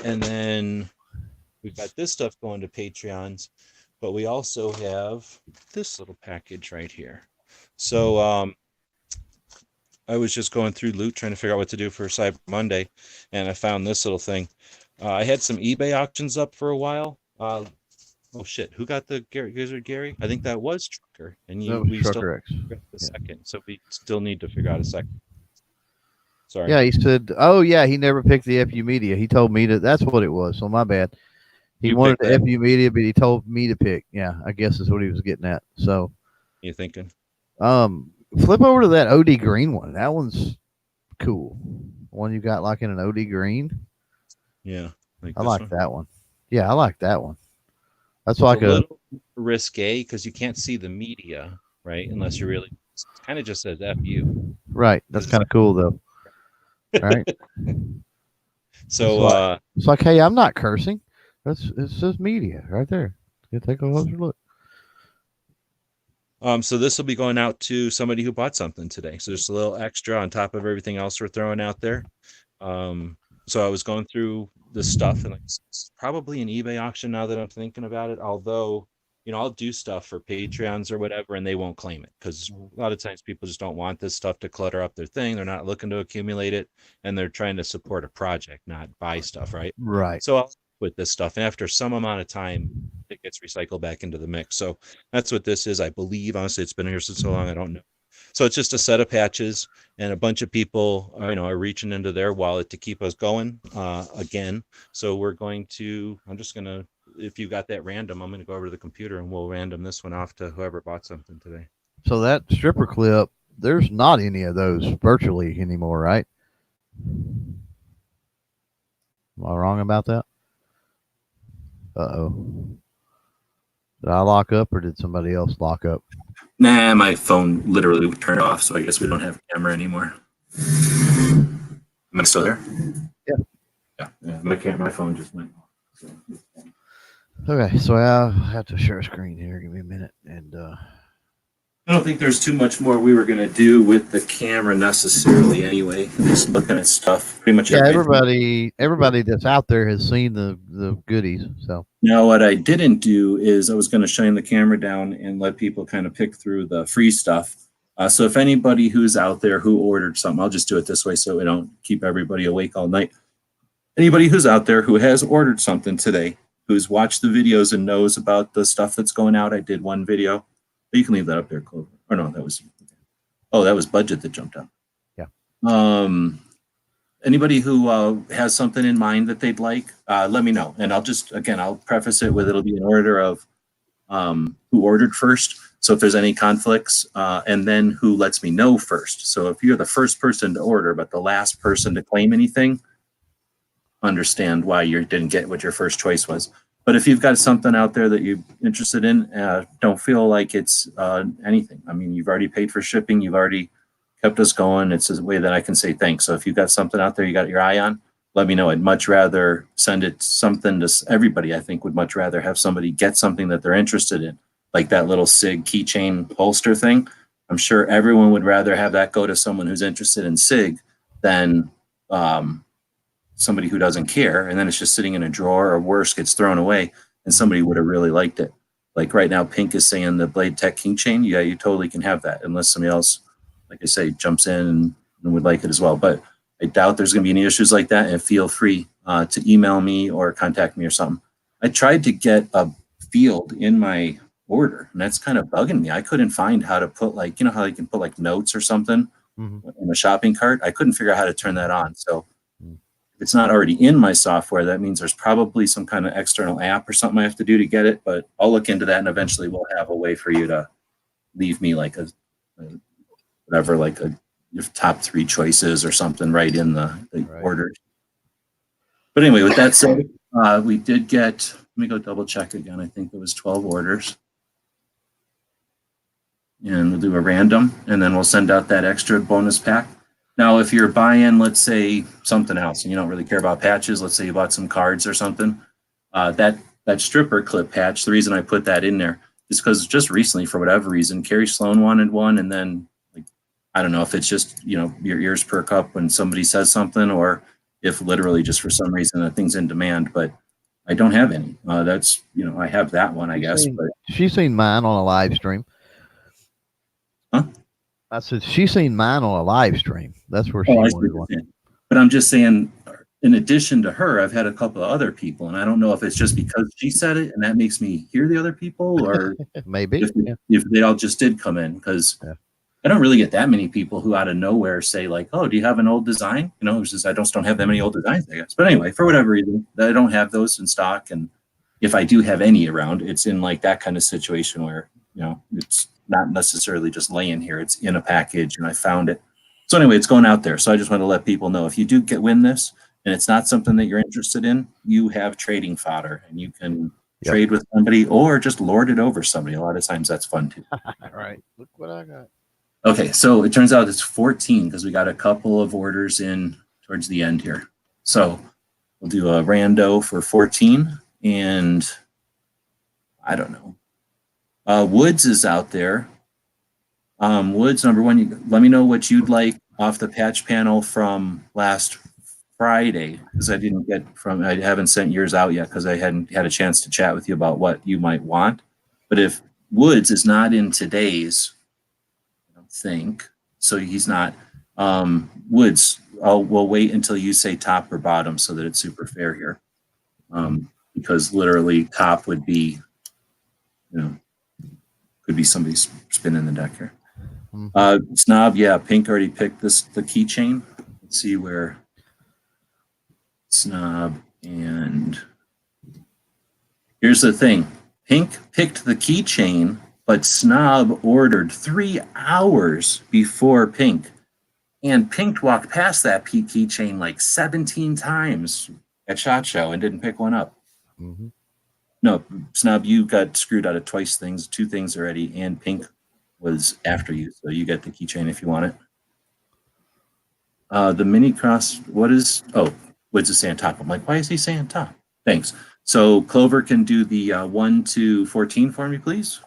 And then we've got this stuff going to Patreons, but we also have this little package right here. So I was just going through loot trying to figure out what to do for Cyber Monday, and I found this little thing. I had some eBay auctions up for a while. Oh shit! Who got the Gizzard Gary? I think that was Trucker, and we still got the second, so we still need to figure out a second. Sorry. Yeah, he said, "Oh yeah, he never picked the FU Media. He told me that's what it was. So my bad. He wanted the FU Media, but he told me to pick. Yeah, I guess is what he was getting at. So you thinking? Flip over to that OD green one. That one's cool. One you got like in an OD green. Yeah, I like that one. Yeah, I like that one. That's like a little risque because you can't see the media, right? Unless you really, it kind of just says "FU." Right. That's kind of cool though. Right. So it's like, hey, I'm not cursing. It says media right there. You take a closer look. So this will be going out to somebody who bought something today. So there's a little extra on top of everything else we're throwing out there. So I was going through this stuff, and it's probably an eBay auction now that I'm thinking about it. Although, I'll do stuff for Patreons or whatever, and they won't claim it because a lot of times people just don't want this stuff to clutter up their thing. They're not looking to accumulate it, and they're trying to support a project, not buy stuff, right? Right. So I'll with this stuff, and after some amount of time, it gets recycled back into the mix. So that's what this is, I believe. Honestly, it's been here since so long, I don't know. So it's just a set of patches, and a bunch of people are reaching into their wallet to keep us going again. So I'm just going to, if you got that random, I'm going to go over to the computer and we'll random this one off to whoever bought something today. So that stripper clip, there's not any of those virtually anymore, right? Am I wrong about that? Uh-oh. Did I lock up or did somebody else lock up? Nah, my phone literally turned off, so I guess we don't have a camera anymore. Am I still there? Yeah. Yeah. My phone just went off. So. Okay, so I have to share a screen here. Give me a minute. And I don't think there's too much more we were going to do with the camera necessarily anyway. Just looking at stuff. Pretty much everybody that's out there has seen the goodies. So now what I didn't do is I was going to shine the camera down and let people kind of pick through the free stuff. So if anybody who's out there who ordered something, I'll just do it this way so we don't keep everybody awake all night. Anybody who's out there who has ordered something today, who's watched the videos and knows about the stuff that's going out. I did one video. You can leave that up there, Clover. Or no, that was budget that jumped up. Yeah. Anybody who has something in mind that they'd like, let me know. And I'll preface it with it'll be in order of who ordered first. So if there's any conflicts, and then who lets me know first. So if you're the first person to order, but the last person to claim anything, understand why you didn't get what your first choice was. But if you've got something out there that you're interested in, don't feel like it's anything. I mean, you've already paid for shipping. You've already kept us going. It's a way that I can say thanks. So if you've got something out there you got your eye on, let me know. I'd much rather send it something to everybody. I think would much rather have somebody get something that they're interested in, like that little SIG keychain holster thing. I'm sure everyone would rather have that go to someone who's interested in SIG than somebody who doesn't care, and then it's just sitting in a drawer, or worse, gets thrown away, and somebody would have really liked it. Like right now, Pink is saying the Blade Tech keychain. Yeah, you totally can have that, unless somebody else, like I say, jumps in and would like it as well. But I doubt there's going to be any issues like that, and feel free to email me or contact me or something. I tried to get a field in my order, and that's kind of bugging me. I couldn't find how to put, like, you know how you can put like notes or something in a shopping cart. I couldn't figure out how to turn that on. So it's not already in my software. That means there's probably some kind of external app or something I have to do to get it, but I'll look into that, and eventually we'll have a way for you to leave me like your top 3 choices or something right in the right order. But anyway, with that said, we did get, let me go double check again. I think it was 12 orders. And we'll do a random, and then we'll send out that extra bonus pack. Now, if you're buying, let's say, something else, and you don't really care about patches, let's say you bought some cards or something, that stripper clip patch, the reason I put that in there is because just recently, for whatever reason, Carrie Sloan wanted one, and then, like, I don't know if it's just, your ears perk up when somebody says something, or if literally just for some reason that thing's in demand, but I don't have any. That's, I have that one, I guess. But she's seen mine on a live stream. Huh? I said she's seen mine on a live stream. That's where she wanted one. But I'm just saying, in addition to her, I've had a couple of other people, and I don't know if it's just because she said it and that makes me hear the other people, or maybe if they all just did come in, because I don't really get that many people who out of nowhere say like, "Oh, do you have an old design?" It's just I just don't have that many old designs, I guess. But anyway, for whatever reason, I don't have those in stock, and if I do have any around, it's in like that kind of situation where it's not necessarily just laying here. It's in a package, and I found it. So anyway, it's going out there. So I just want to let people know, if you do win this, and it's not something that you're interested in, you have trading fodder, and you can trade with somebody or just lord it over somebody. A lot of times that's fun too. All right. Look what I got. Okay, so it turns out it's 14 because we got a couple of orders in towards the end here. So we'll do a rando for 14, and I don't know. Woods is out there. Woods, number one, let me know what you'd like off the patch panel from last Friday, because I haven't sent yours out yet because I hadn't had a chance to chat with you about what you might want. But if Woods is not in today's, I don't think, so he's not, Woods, we'll wait until you say top or bottom so that it's super fair here. Because literally top would be, could be somebody spinning the deck here. Snob, yeah, Pink already picked the keychain. Let's see where Snob, and here's the thing. Pink picked the keychain, but Snob ordered 3 hours before Pink. And Pink walked past that keychain like 17 times at SHOT Show and didn't pick one up. Mm-hmm. No, Snob, you got screwed out of 2 things already, and Pink was after you, so you get the keychain if you want it. The mini cross, Woods is saying top. I'm like, why is he saying top? Thanks. So Clover can do the 1 to 14 for me, please.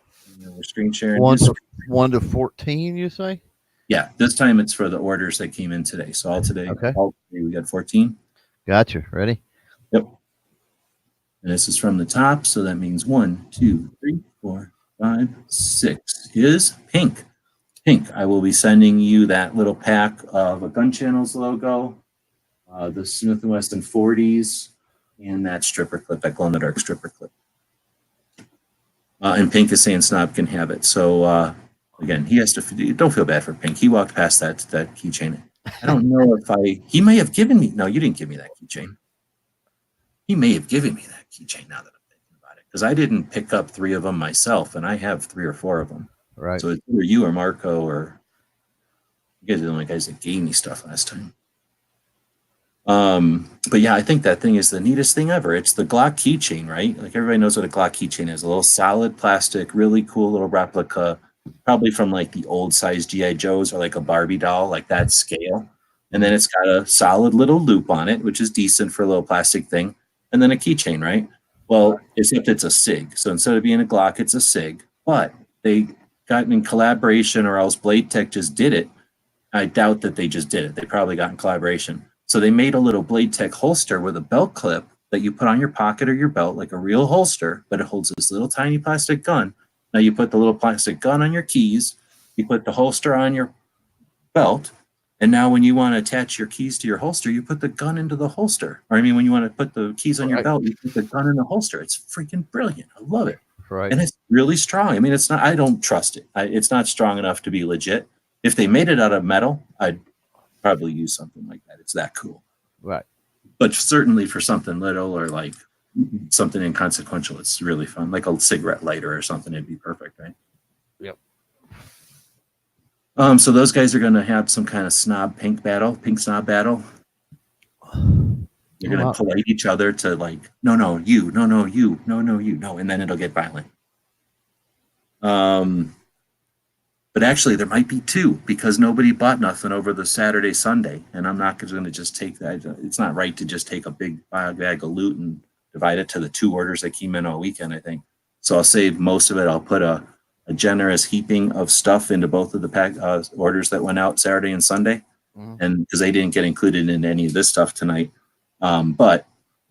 We're screen sharing. 1 to 14, you say? Yeah, this time it's for the orders that came in today. So all today, we got 14. Gotcha. Ready? Yep. And this is from the top, so that means 1, 2, 3, 4, 5, 6 is Pink. Pink, I will be sending you that little pack of a Gun Channels logo, the Smith & Wesson 40s, and that stripper clip, that glow-in-the-dark stripper clip. And Pink is saying Snob can have it. So, again, he has to, don't feel bad for Pink. He walked past that keychain. I don't know if he may have given me, no, you didn't give me that keychain. He may have given me that keychain now that I'm thinking about it, because I didn't pick up 3 of them myself, and I have 3 or 4 of them. Right. So it's either you or Marco, or you guys are the only guys that gave me stuff last time. But yeah, I think that thing is the neatest thing ever. It's the Glock keychain, right? Like everybody knows what a Glock keychain is. A little solid plastic, really cool little replica, probably from like the old size G.I. Joes or like a Barbie doll, like that scale. And then it's got a solid little loop on it, which is decent for a little plastic thing. And then a keychain, right? Well, except it's a SIG. So instead of being a Glock, it's a SIG. But they got in collaboration, or else Blade Tech just did it. I doubt that they just did it. They probably got in collaboration. So they made a little Blade Tech holster with a belt clip that you put on your pocket or your belt, like a real holster, but it holds this little tiny plastic gun. Now you put the little plastic gun on your keys, you put the holster on your belt, and now when you want to attach your keys to your holster, you put the gun into the holster. Or I mean, when you want to put the keys on your belt, you put the gun in the holster. It's freaking brilliant. I love it. Right. And it's really strong. I mean, it's not, I don't trust it. It's not strong enough to be legit. If they made it out of metal, I'd probably use something like that. It's that cool. Right. But certainly for something little or like something inconsequential, it's really fun. Like a cigarette lighter or something, it'd be perfect, right? Yep. So those guys are going to have some kind of pink snob battle. You're going to polite each other to like, no, you, no, you, no, you, no, and then it'll get violent. But actually, there might be 2 because nobody bought nothing over the Saturday, Sunday, and I'm not going to just take that. It's not right to just take a big bag of loot and divide it to the 2 orders that came in all weekend, I think. So I'll save most of it. I'll put a generous heaping of stuff into both of the orders that went out Saturday and Sunday, and because they didn't get included in any of this stuff tonight. But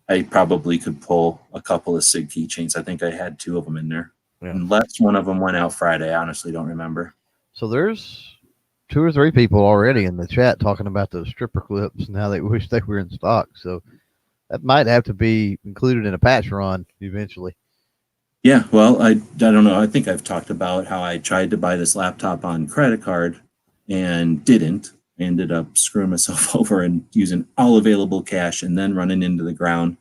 I probably could pull a couple of SIG keychains. I think I had 2 of them in there. Yeah. Unless one of them went out Friday. I honestly don't remember. So there's 2 or 3 people already in the chat talking about those stripper clips and how they wish they were in stock. So that might have to be included in a patch run eventually. Yeah, well, I don't know. I think I've talked about how I tried to buy this laptop on credit card and didn't. I ended up screwing myself over and using all available cash and then running into the ground.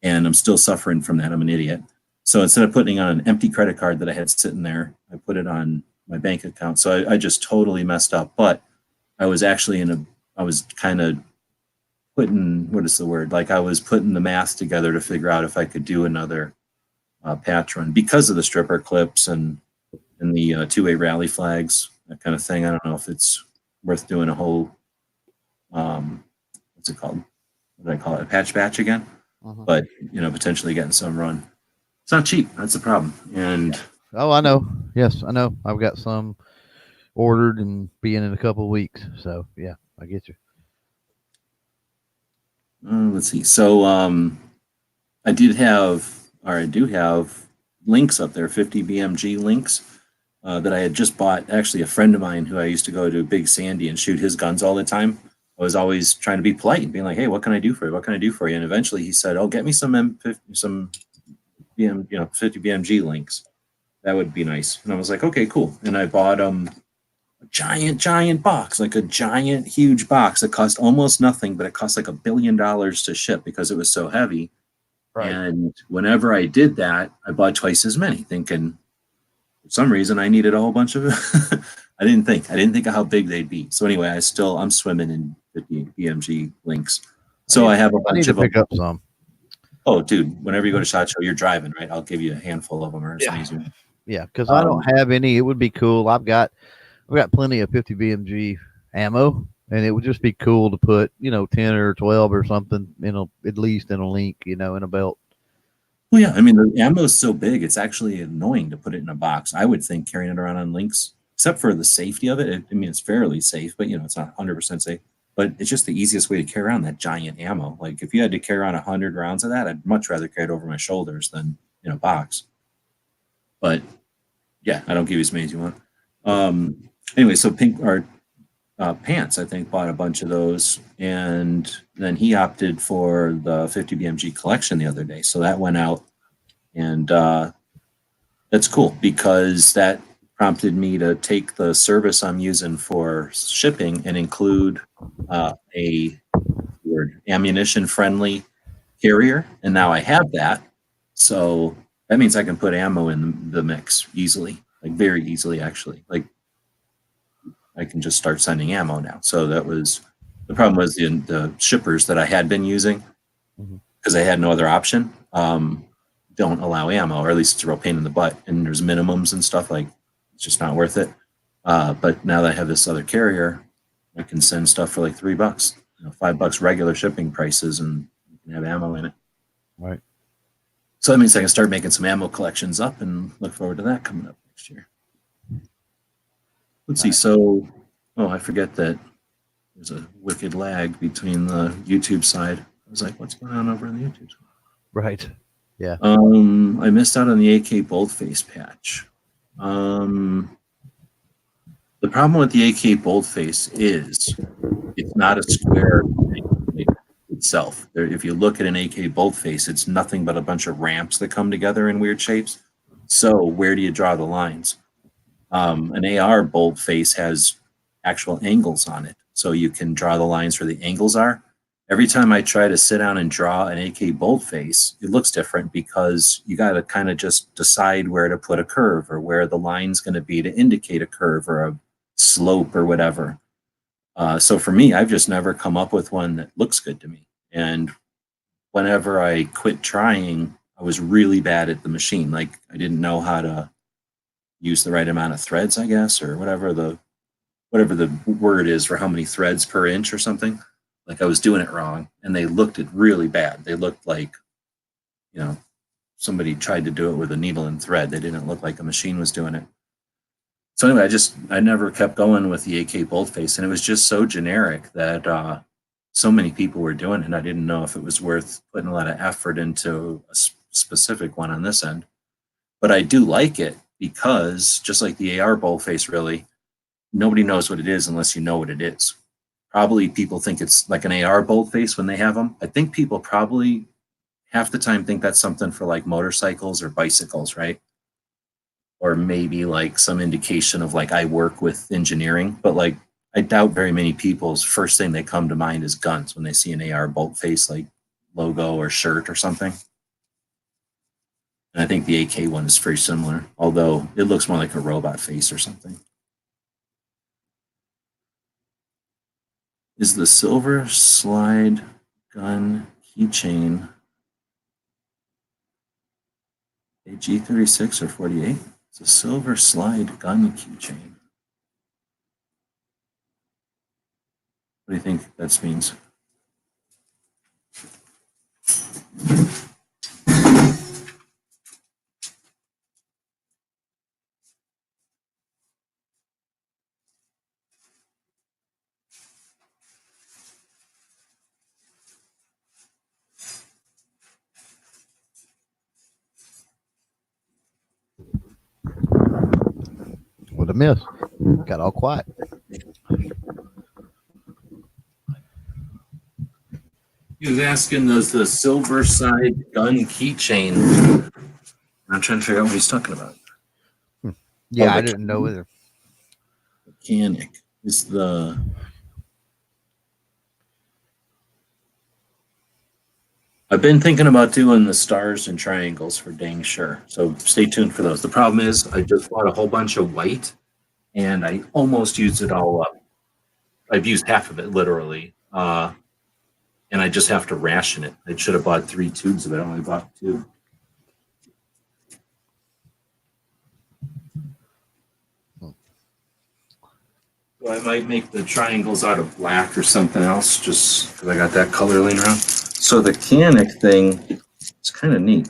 And I'm still suffering from that. I'm an idiot. So instead of putting on an empty credit card that I had sitting there, I put it on my bank account. So I just totally messed up. But I was actually I was kind of putting, what is the word? Like I was putting the math together to figure out if I could do another patch run because of the stripper clips and the two-way rally flags, that kind of thing. I don't know if it's worth doing a whole, what's it called? What did I call it? A patch batch again? But, potentially getting some run. It's not cheap. That's the problem. And Oh, I know. Yes, I know. I've got some ordered and being in a couple of weeks. So yeah, I get you. let's see. So I do have links up there, 50 BMG links that I had just bought. Actually, a friend of mine who I used to go to Big Sandy and shoot his guns all the time. I was always trying to be polite and being like, "Hey, what can I do for you? What can I do for you?" And eventually he said, "Oh, get me some 50 BMG links. That would be nice." And I was like, "Okay, cool." And I bought a giant box, like a giant, huge box that cost almost nothing, but it cost like $1 billion to ship because it was so heavy. Right. And whenever I did that, I bought twice as many, thinking for some reason I needed a whole bunch of it. I didn't think of how big they'd be. So anyway, I'm swimming in 50 BMG links. So I have a bunch of them. Pick up some. Oh, dude, whenever you go to SHOT Show, you're driving, right? I'll give you a handful of them or something. Yeah, because I don't have any. It would be cool. I've got plenty of 50 BMG ammo, and it would just be cool to put, 10 or 12 or something, at least in a link, in a belt. Well, yeah, I mean, the ammo is so big, it's actually annoying to put it in a box. I would think carrying it around on links, except for the safety of it. It's fairly safe, but, it's not 100% safe. But it's just the easiest way to carry around that giant ammo. Like if you had to carry around 100 rounds of that, I'd much rather carry it over my shoulders than in a box. But yeah, I don't give you as many as you want. Anyway, so Pants, I think, bought a bunch of those, and then he opted for the 50 BMG collection the other day. So that went out, and that's cool because that prompted me to take the service I'm using for shipping and include a ammunition-friendly carrier, and now I have that. So that means I can put ammo in the mix easily, like very easily, actually. Like I can just start sending ammo now. So that was the problem was the shippers that I had been using because I had no other option. Don't allow ammo, or at least it's a real pain in the butt. And there's minimums and stuff, like it's just not worth it. But now that I have this other carrier, I can send stuff for like $3, $5 regular shipping prices, and you can have ammo in it. Right. So that means I can start making some ammo collections up, and look forward to that coming up next year. Let's see. So, I forget that there's a wicked lag between the YouTube side. I was like, what's going on over on the YouTube side? Right. Yeah. I missed out on the AK boldface patch. The problem with the AK boldface is it's not a square thing itself. If you look at an AK boldface, it's nothing but a bunch of ramps that come together in weird shapes. So where do you draw the lines? An AR boldface has actual angles on it, so you can draw the lines where the angles are. Every time I try to sit down and draw an AK boldface, it looks different because you got to kind of just decide where to put a curve or where the line's going to be to indicate a curve or a slope or whatever. So for me, I've just never come up with one that looks good to me. And whenever I quit trying, I was really bad at the machine. Like I didn't know how to use the right amount of threads, I guess, or whatever the word is for how many threads per inch or something. Like I was doing it wrong, and they looked really bad. They looked like, somebody tried to do it with a needle and thread. They didn't look like a machine was doing it. So anyway, I never kept going with the AK boldface, and it was just so generic that so many people were doing it, and I didn't know if it was worth putting a lot of effort into a specific one on this end. But I do like it because, just like the AR boldface, really, nobody knows what it is unless you know what it is. Probably people think it's like an AR boldface when they have them. I think people probably half the time think that's something for like motorcycles or bicycles, right? Or maybe like some indication of like I work with engineering, but like I doubt very many people's first thing they come to mind is guns when they see an AR boldface like logo or shirt or something. And I think the AK one is very similar, although it looks more like a robot face or something. Is the silver slide gun keychain a G36 or 48? It's a silver slide gun keychain. What do you think that means? What a miss. Got all quiet. He was asking, does the silver side gun keychain? I'm trying to figure out what he's talking about. Yeah, Oh, I didn't know either. Mechanic is the. I've been thinking about doing the stars and triangles for dang sure. So stay tuned for those. The problem is I just bought a whole bunch of white and I almost used it all up. I've used half of it literally. And I just have to ration it. I should have bought 3 tubes of it. I only bought 2. So I might make the triangles out of black or something else just because I got that color laying around. So the Canic thing is kind of neat.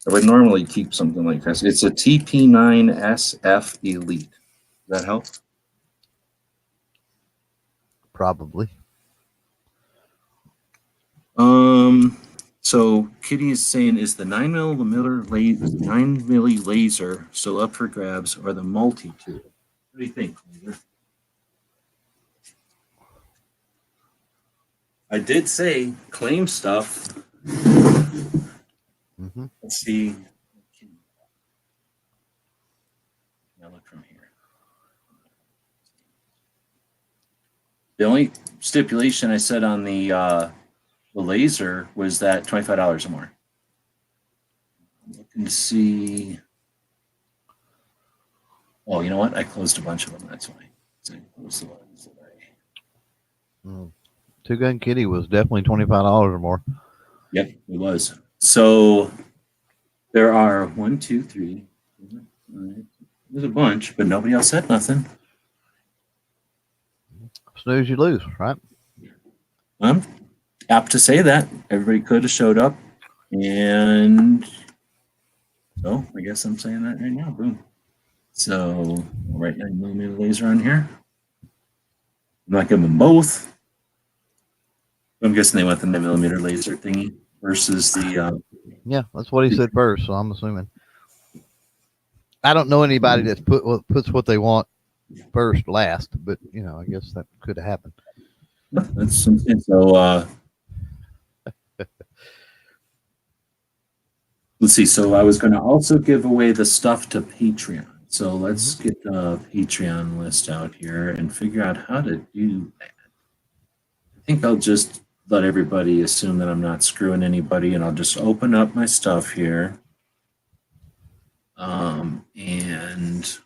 I would normally keep something like this. It's a TP9SF Elite. Does that help? Probably. So Kitty is saying, is the 9 milli laser still up for grabs or the multi-tool? What do you think, Laser? I did say claim stuff. Mm-hmm. Let's see. Now look from here. The only stipulation I said on the laser was that $25 or more. I'm looking to see. Oh, you know what? I closed a bunch of them. That's why. So I closed the ones that Two Gun Kitty was definitely $25 or more. Yep, it was. So there are 1, 2, 3. 4, 5. There's a bunch, but nobody else said nothing. Snooze, you lose, right? I'm apt to say that. Everybody could have showed up. And so I guess I'm saying that right now. Boom. So I'll write 9mm laser on here. I'm not giving them both. I'm guessing they want the 9mm laser thingy versus the. Yeah, that's what he said first, so I'm assuming. I don't know anybody that's puts what they want first last, but you know, I guess that could have happened. That's something. So let's see. So I was going to also give away the stuff to Patreon. So let's get the Patreon list out here and figure out how to do that. I think I'll just let everybody assume that I'm not screwing anybody, and I'll just open up my stuff here. And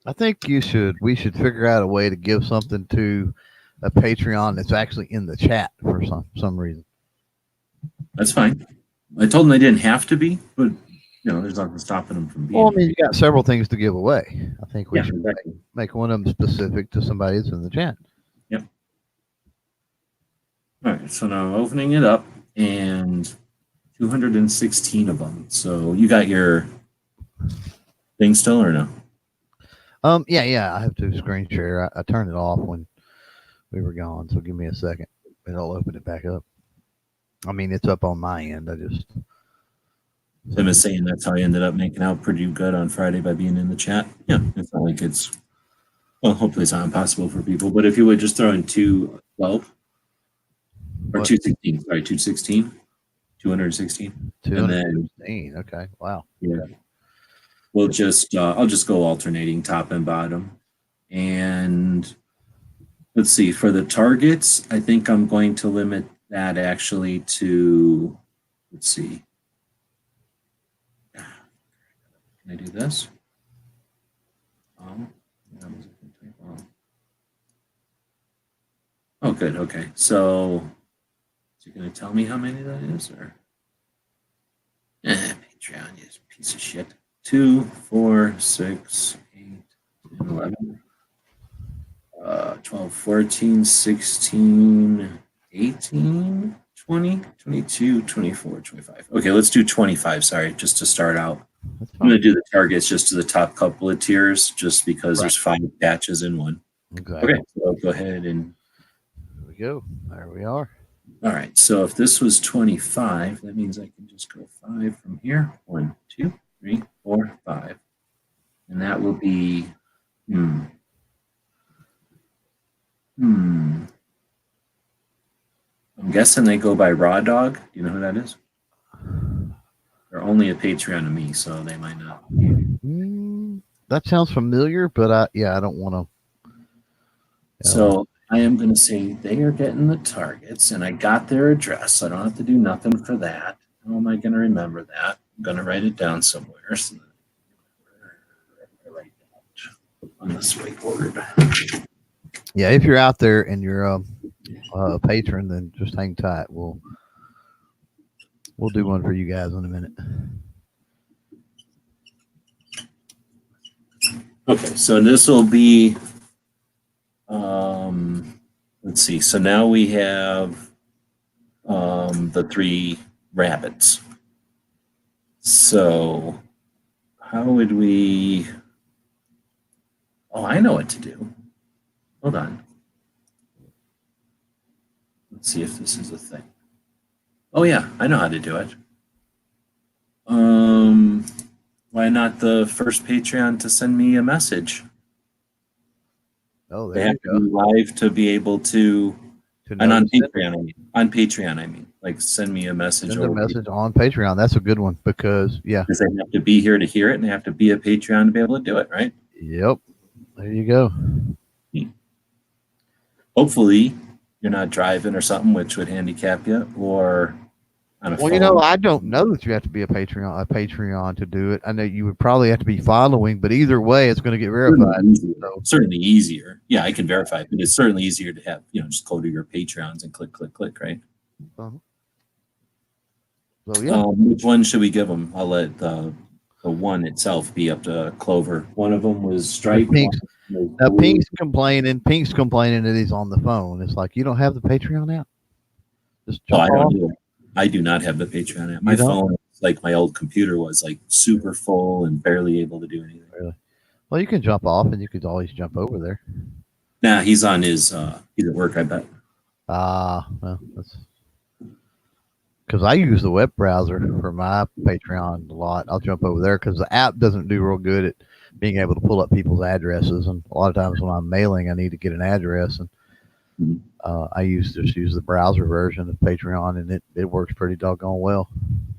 I think we should figure out a way to give something to a Patreon that's actually in the chat for some reason. that's fine. I told them they didn't have to be, but you know, there's nothing stopping them from being. Well, I mean, you got several things to give away. I think we should exactly. make one of them specific to somebody that's in the chat. Yep. All right, so now I'm opening it up, and 216 of them. So you got your thing still or no? Yeah. I have to screen share. I turned it off when we were gone, so give me a second, and I'll open it back up. I mean, it's up on my end. I just. Tim is saying that's how I ended up making out pretty good on Friday by being in the chat. Yeah, it's not like it's. Well, hopefully it's not impossible for people, but if you would just throw in 212 or 216, sorry, 216, 216, 216. Okay, wow. Yeah, we'll just I'll just go alternating top and bottom, and let's see for the targets. I think I'm going to limit that actually to let's see. Can I do this? Oh, that was a good type. Oh, good. Okay. So, is he going to tell me how many that is? Or Patreon, you piece of shit. 2, 4, 6, 8, 10, 11, 12, 14, 16, 18, 20, 22, 24, 25. Okay, let's do 25. Sorry, just to start out. That's I'm going to fine. do the targets just to the top couple of tiers, just because Right. there's 5 patches in one. Exactly. Okay, so go ahead and. There we go. There we are. All right, so if this was 25, that means I can just go 5 from here. 1, 2, 3, 4, 5. And that will be, I'm guessing they go by Raw Dog. Do you know who that is? They're only a Patreon to me, so they might not. That sounds familiar, but I don't want to. So I am going to say they are getting the targets, and I got their address, so I don't have to do nothing for that. How am I going to remember that? I'm going to write it down somewhere. So I write that on this whiteboard. Yeah, if you're out there and you're a patron, then just hang tight. We'll do one for you guys in a minute. Okay, so this will be, let's see. So now we have the 3 rabbits. So how would we? Oh, I know what to do. Hold on. Let's see if this is a thing. Oh yeah, I know how to do it. Why not the first Patreon to send me a message? Oh, They there have you to be live to be able to, and on notice it. Patreon, I mean, like send me a message. Send a message on Patreon. That's a good one because Because they have to be here to hear it, and they have to be a Patreon to be able to do it, right? Yep. There you go. Hopefully, you're not driving or something, which would handicap you, or on a Well, phone. I don't know that you have to be a Patreon to do it. I know you would probably have to be following, but either way, it's going to get verified. Certainly easier. Yeah, I can verify it, but it's certainly easier to have, just go to your Patreons and click, right? Uh-huh. So yeah, which one should we give them? I'll let the one itself be up to Clover. One of them was Stripe. Now Pink's complaining that he's on the phone. It's like, you don't have the Patreon app? Just Oh, jump I don't off. do it. I do not have the Patreon app. My phone, like my old computer, was like super full and barely able to do anything. Really? Well, you can jump off, and you could always jump over there. Nah, he's on his. He's at work, I bet. Well, that's because I use the web browser for my Patreon a lot. I'll jump over there because the app doesn't do real good at being able to pull up people's addresses, and a lot of times when I'm mailing, I need to get an address, and I use the browser version of Patreon, and it works pretty doggone well.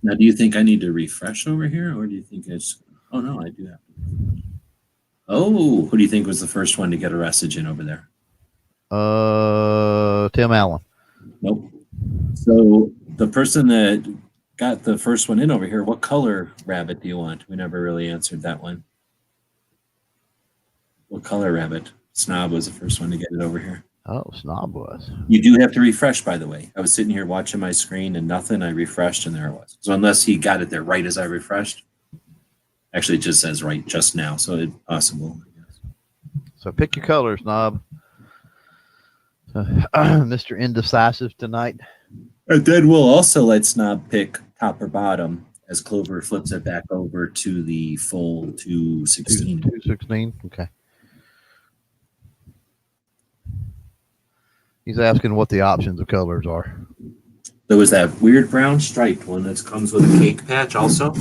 Now, do you think I need to refresh over here, or do you think it's? Oh no, I do have to. Oh, who do you think was the first one to get a message in over there? Tim Allen. Nope. So the person that got the first one in over here, what color rabbit do you want? We never really answered that one. What color rabbit? Snob was the first one to get it over here. Oh, Snob was. You do have to refresh, by the way. I was sitting here watching my screen and nothing. I refreshed and there it was. So unless he got it there right as I refreshed, actually it just says right just now. So it's possible, I guess. So pick your color, Snob. Mr. Indecisive tonight. And then we'll also let Snob pick top or bottom as Clover flips it back over to the full 216. 216. Okay. He's asking what the options of colors are. There was that weird brown striped one that comes with a cake patch also.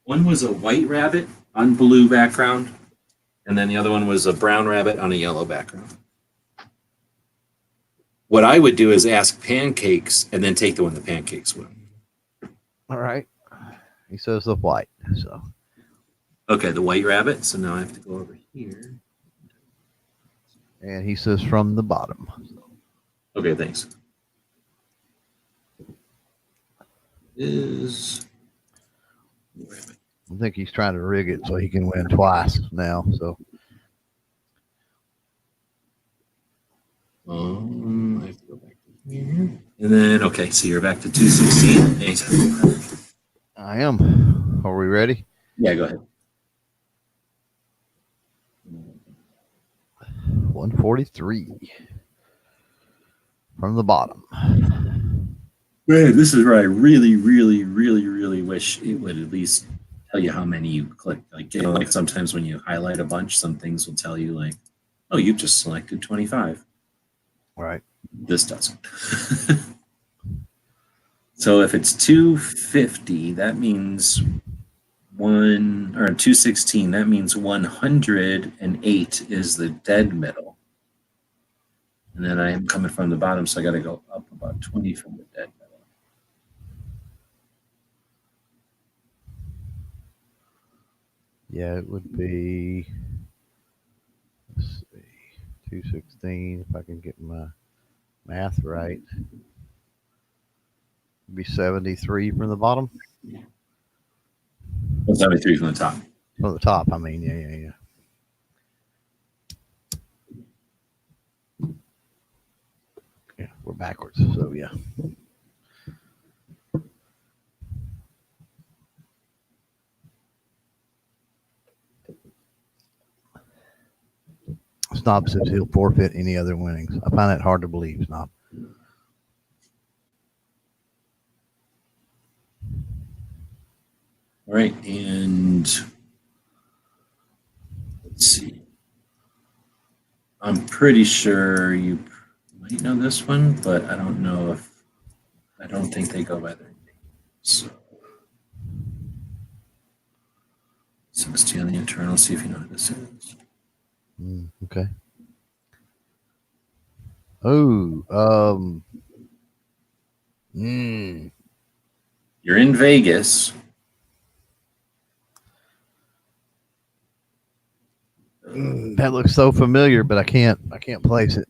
One was a white rabbit on blue background, and then the other one was a brown rabbit on a yellow background. What I would do is ask Pancakes and then take the one the Pancakes with. All right. He says the white. So okay, the white rabbit. So now I have to go over here. And he says from the bottom. Okay, thanks. Is I think he's trying to rig it so he can win twice now. So I have to go back to here. And then okay, so you're back to 216. I am. Are we ready? Yeah, go ahead. 143 from the bottom. Man, this is where I really, really, really, really wish it would at least tell you how many you click. Like, you know, like sometimes when you highlight a bunch, some things will tell you like, oh, you've just selected 25. Right. This doesn't. So if it's 250, that means 216, that means 108 is the dead middle. And then I am coming from the bottom, so I got to go up about 20 from the dead middle. Yeah, it would be, let's see, 216, if I can get my math right. It'd be 73 from the bottom. 73 from the top. From the top, I mean, yeah. Yeah, we're backwards, so yeah. Snob says he'll forfeit any other winnings. I find that hard to believe, Snob. All right, and let's see. I'm pretty sure you might know this one, but I don't know if I don't think they go by their name. So let's see on the internal, see if you know who this is. Okay. Oh, You're in Vegas. That looks so familiar, but I can't place it.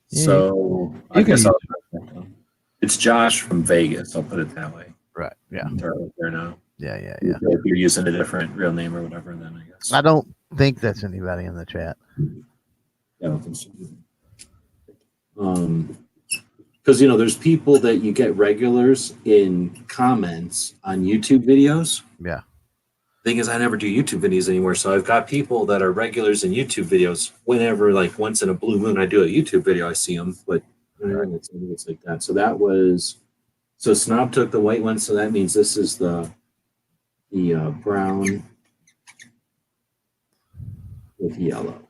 So I guess it's Josh from Vegas. I'll put it that way. Right. Yeah. They're right there now. Yeah. If you're using a different real name or whatever, then I guess. I don't think that's anybody in the chat. I don't think so. Because there's people that you get regulars in comments on YouTube videos. Yeah. Thing is, I never do YouTube videos anymore, so I've got people that are regulars in YouTube videos. Whenever, like once in a blue moon, I do a YouTube video, I see them. But it's like that. So Snob took the white one, so that means this is the brown with yellow.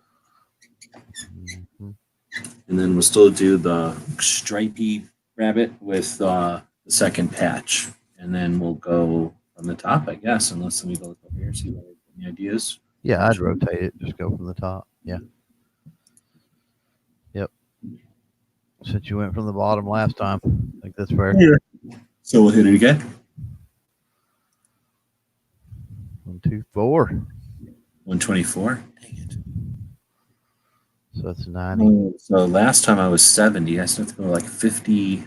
And then we'll still do the stripy rabbit with the second patch. And then we'll go from the top, I guess, unless let me go look over here, see what any ideas. Yeah, I'd rotate it. Just go from the top. Yeah. Yep. Since you went from the bottom last time, I think that's fair. Yeah. So we'll hit it again. 1, 2, 4. 124. Dang it. So that's 90. So last time I was 70. I still have to go like 50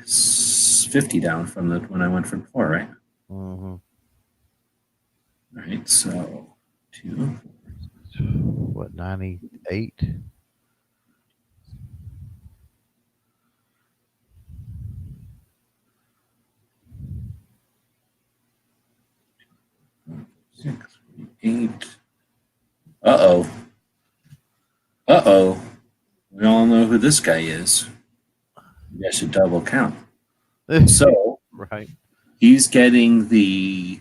down from when I went from 4, right? Mm-hmm. All right, so 2. What, 98? Six, 8. Uh-oh. We all know who this guy is. You guys should double count. So right. He's getting the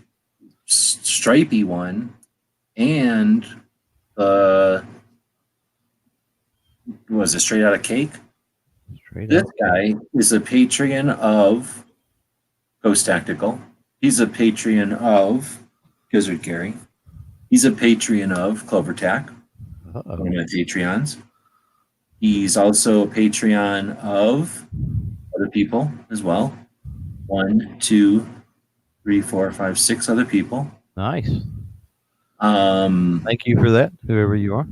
stripy one and the was it Straight Outta Cake? This guy is a Patreon of Ghost Tactical. He's a Patreon of Gizzard Gary. He's a Patreon of CloverTac. One of my Patreons. He's also a Patreon of other people as well. 1, 2, 3, 4, 5, 6 other people. Nice. Thank you for that, whoever you are.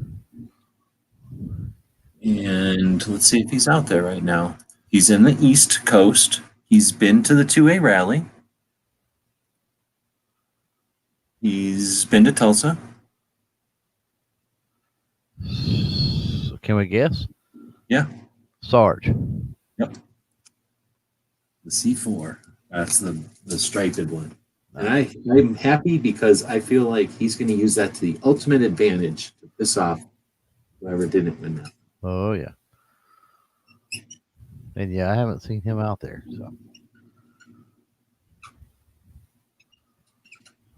And let's see if he's out there right now. He's in the East Coast. He's been to the 2A rally. He's been to Tulsa. Can we guess? Yeah. Sarge. Yep. The C4. That's the striped one. And I'm happy because I feel like he's going to use that to the ultimate advantage to piss off whoever didn't win that. Oh, yeah. And yeah, I haven't seen him out there. So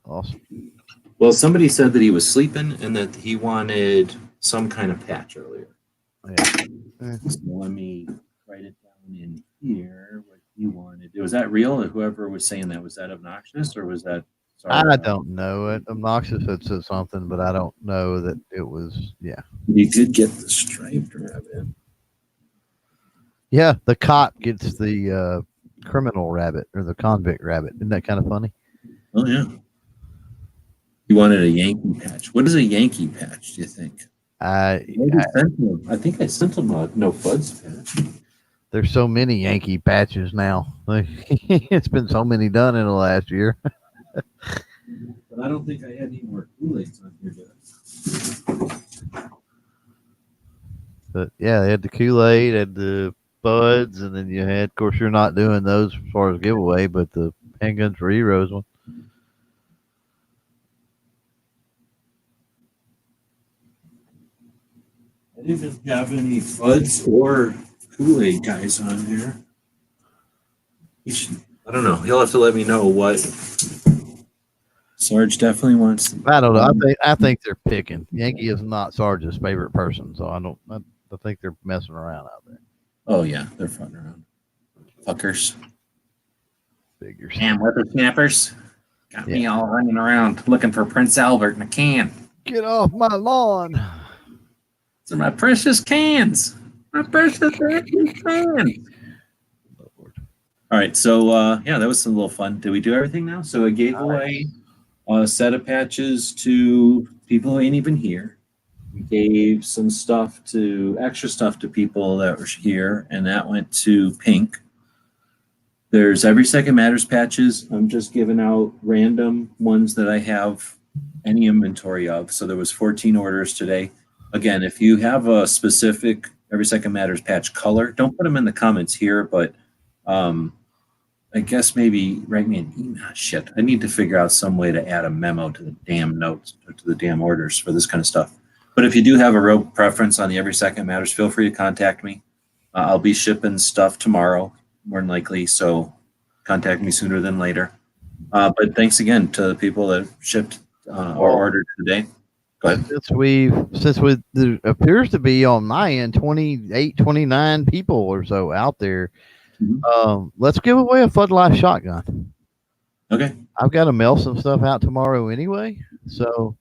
awesome. Well, somebody said that he was sleeping and that he wanted some kind of patch earlier. Yeah. So let me write it down in here. What he wanted. Was that real? Whoever was saying that, was that obnoxious or was that? I don't know it. Obnoxious had said something, but I don't know that it was. Yeah. He did get the striped rabbit. Yeah, the cop gets the criminal rabbit or the convict rabbit. Isn't that kind of funny? Oh yeah. He wanted a Yankee patch. What is a Yankee patch? Do you think? I think I sent him a no fuds patch. There's so many Yankee patches now. It's been so many done in the last year. But I don't think I had any more Kool-Aids on here yet. But yeah, they had the Kool-Aid, had the buds, and then you had, of course, you're not doing those as far as giveaway, but the handguns for heroes one. I didn't have any Fuds or Kool-Aid guys on here. I don't know. He'll have to let me know what Sarge definitely wants. I don't know. I think they're picking. Yankee is not Sarge's favorite person, so I think they're messing around out there. Oh yeah, they're fun around. Fuckers. Figures. Damn whippersnappers. Got me all running around looking for Prince Albert in a can. Get off my lawn. These are my precious cans. My precious cans. All right, so yeah, that was some little fun. Did we do everything now? So I gave away a set of patches to people who ain't even here. We gave some extra stuff to people that were here, and that went to Pink. There's Every Second Matters patches. I'm just giving out random ones that I have any inventory of. So there was 14 orders today. Again, if you have a specific Every Second Matters patch color, don't put them in the comments here, but I guess maybe write me an email. Shit, I need to figure out some way to add a memo to the damn notes, to the damn orders for this kind of stuff. But if you do have a real preference on the Every Second Matters, feel free to contact me. I'll be shipping stuff tomorrow, more than likely, so contact me sooner than later. But thanks again to the people that shipped or ordered today. Go ahead. Since there appears to be on my end 28, 29 people or so out there. Let's give away a Flood Life shotgun. Okay. I've got to mail some stuff out tomorrow anyway. So,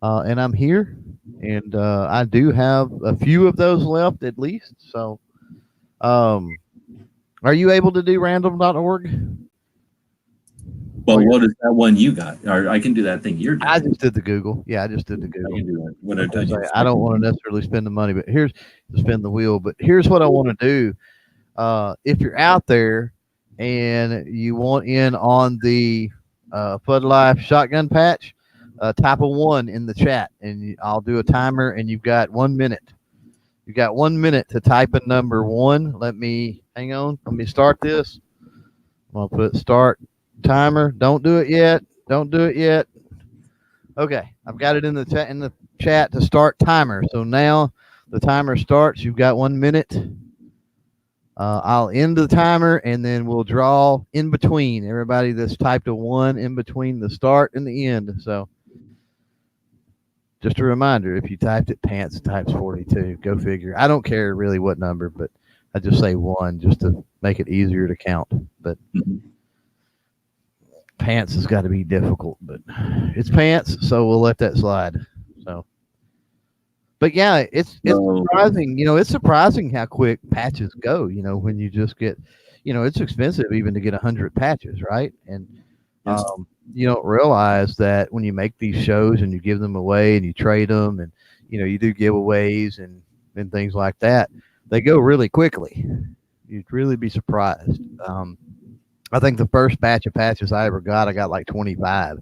and I'm here, and I do have a few of those left at least. So, are you able to do random.org? Well, what is that one you got? Or I can do that thing you're doing. I just did the Google. Yeah, I just did the Google. I can do that. What I don't want to necessarily spend the money, but here's to spin the wheel. But here's what I want to do. If you're out there and you want in on the Flood Life shotgun patch, type a 1 in the chat, and I'll do a timer, and you've got 1 minute. You got 1 minute to type in number 1. Hang on. Let me start this. I'm gonna put start timer. Don't do it yet. Okay, I've got it in the chat to start timer. So now the timer starts. You've got 1 minute. I'll end the timer, and then we'll draw in between everybody that's typed a 1 in between the start and the end. So just a reminder, if you typed it, Pants types 42. Go figure. I don't care really what number, but I just say 1 just to make it easier to count. But Pants has got to be difficult, but it's Pants, so we'll let that slide. So, but yeah, it's surprising. It's surprising how quick patches go. When you just get, it's expensive even to get 100 patches, right? And Yes. You don't realize that when you make these shows and you give them away and you trade them, and you do giveaways, and and things like that, they go really quickly. You'd really be surprised. I think the first batch of patches I ever got, I got like 25.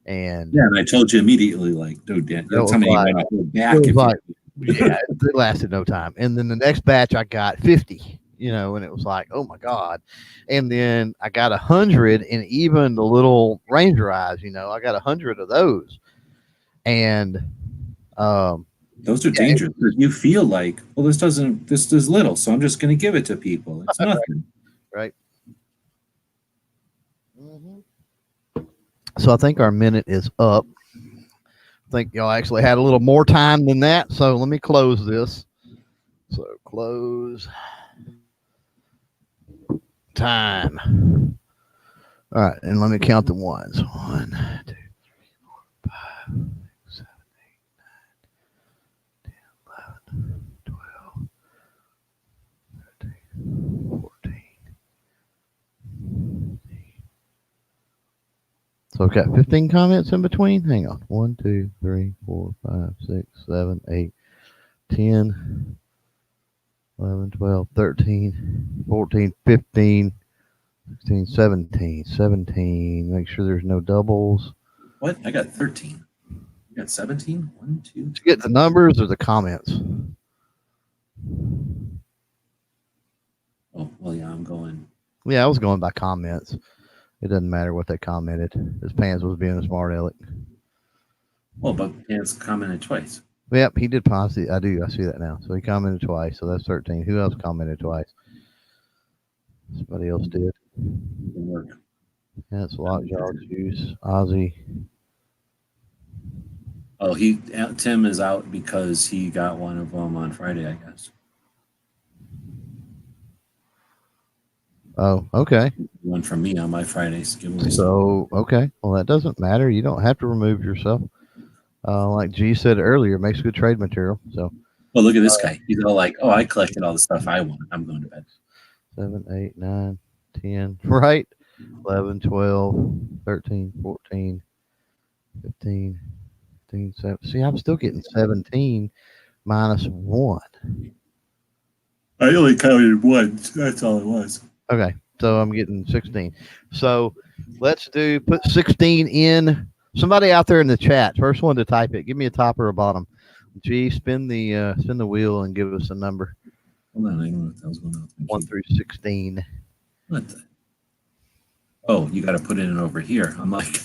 And Yeah, and I told you immediately, like, dude, Dan, that's how many went off the back. It was like, yeah, it lasted no time. And then the next batch I got 50, and it was like, oh my God. And then I got 100, and even the little Ranger eyes, I got 100 of those. And those are dangerous because you feel like, well, this is little, so I'm just going to give it to people. It's nothing. Right. So I think our minute is up. I think y'all actually had a little more time than that. So let me close this. So close time. All right. And let me count the ones. 1, 2, 3, 4, 5, 6, 7, 8, 9, 10, 11, 12, 13, 14. So I've got 15 comments in between. Hang on. 1, 2, 3, 4, 5, 6, 7, 8, 10, 11, 12, 13, 14, 15, 16, 17. 17. Make sure there's no doubles. What? I got 13. You got 17? 1, 2. Did you get the numbers or the comments? Oh, well, yeah, I'm going. Yeah, I was going by comments. It doesn't matter what they commented. His Pants was being a smart aleck. Oh, but Pants commented twice. Yep, he did positive. I see that now. So he commented twice. So that's 13. Who else commented twice? Somebody else did. Good work. That's Lockjaw Juice. Ozzy. Oh, Tim is out because he got one of them on Friday, I guess. Oh, okay. One from me on my Fridays giveaway. So, okay. Well, that doesn't matter. You don't have to remove yourself. Like G said earlier, it makes good trade material. So, well, look at this guy. He's all like, oh, I collected all the stuff I want. I'm going to bed. 7, 8, 9, 10, right? 11, 12, 13, 14, 15, 16, 17. See, I'm still getting 17 minus 1. I only counted once. That's all it was. Okay, so I'm getting 16. So let's put 16 in. Somebody out there in the chat, first one to type it. Give me a top or a bottom. G, spin the wheel and give us a number. Hold on, I don't know what that was going on. 1 through 16. What the? Oh, you got to put it in over here. I'm like,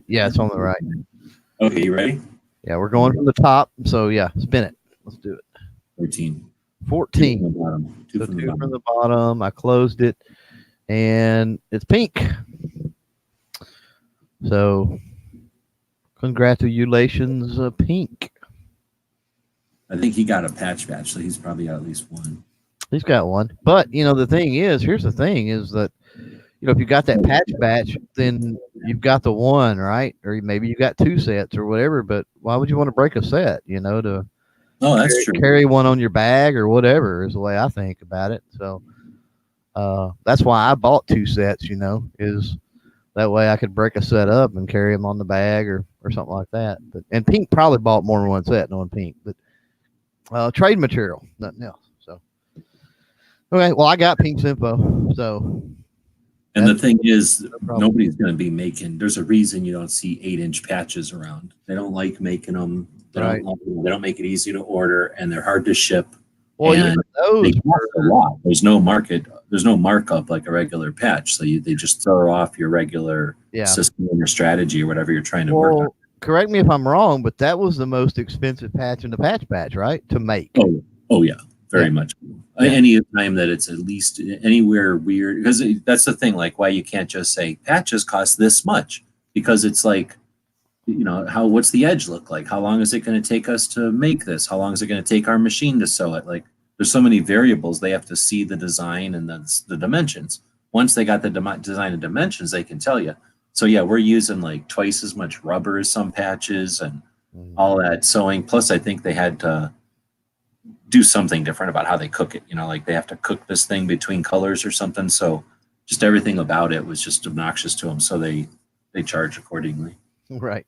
yeah, it's on the right. Okay, you ready? Yeah, we're going from the top. So yeah, spin it. Let's do it. 14. 14. Two from the bottom. So 2 from the bottom. I closed it, and it's pink. So, congratulations, Pink. I think he got a patch, so he's probably got at least one. He's got one. But, the thing is, here's the thing is that, if you got that patch batch, then you've got the one, right? Or maybe you got 2 sets or whatever. But why would you want to break a set, to that's true. Carry one on your bag or whatever is the way I think about it. So that's why I bought 2 sets, is that way I could break a set up and carry them on the bag or something like that. And Pink probably bought more than one set, knowing Pink. But trade material, nothing else. So okay, well, I got Pink's info. So. And the thing is, nobody's going to be making. There's a reason you don't see 8-inch patches around. They don't like making them. They don't make it easy to order, and they're hard to ship. Well, and they cost a lot. There's no markup like a regular patch. So they just throw off your regular system or strategy or whatever you're trying to work on. Correct me if I'm wrong, but that was the most expensive patch in the patch batch, right? To make. Oh yeah. Very much. Yeah. Any time that it's at least anywhere weird, because that's the thing, like why you can't just say patches cost this much, because it's like, what's the edge look like? How long is it going to take us to make this? How long is it going to take our machine to sew it? Like there's so many variables. They have to see the design and the dimensions. Once they got the design and dimensions, they can tell you. So yeah, we're using like twice as much rubber as some patches and all that sewing. Plus I think they had to do something different about how they cook it. Like they have to cook this thing between colors or something. So just everything about it was just obnoxious to them. So they charge accordingly. Right.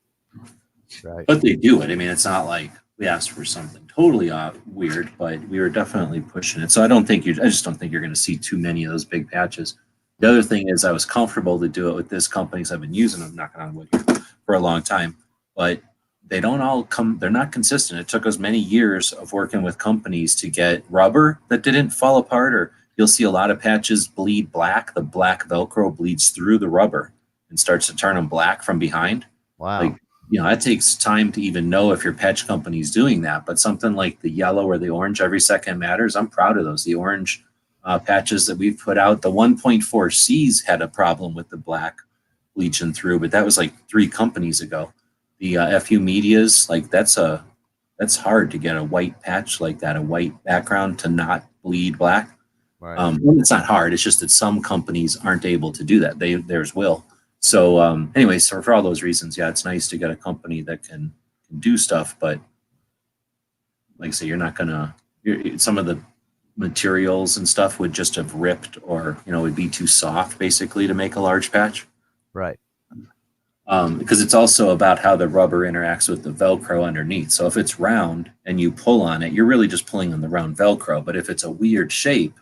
But they do it. I mean, it's not like we asked for something totally weird, but we were definitely pushing it. So I just don't think you're going to see too many of those big patches. The other thing is I was comfortable to do it with this company because I've been using them, knocking on wood, for a long time, but they don't all come, they're not consistent. It took us many years of working with companies to get rubber that didn't fall apart, or you'll see a lot of patches bleed black. The black Velcro bleeds through the rubber and starts to turn them black from behind. Wow. Like, that takes time to even know if your patch company is doing that. But something like the yellow or the orange, every second matters. I'm proud of those. The orange patches that we've put out, the 1.4 Cs had a problem with the black bleaching through, but that was like 3 companies ago. The FU Medias, like that's hard to get a white patch like that, a white background to not bleed black. Right. Well, it's not hard. It's just that some companies aren't able to do that. Theirs will. So anyway, so for all those reasons, yeah, it's nice to get a company that can do stuff. But like I say, you're not gonna. Some of the materials and stuff would just have ripped, or would be too soft, basically, to make a large patch. Right. Because it's also about how the rubber interacts with the Velcro underneath. So if it's round and you pull on it, you're really just pulling on the round Velcro. But if it's a weird shape,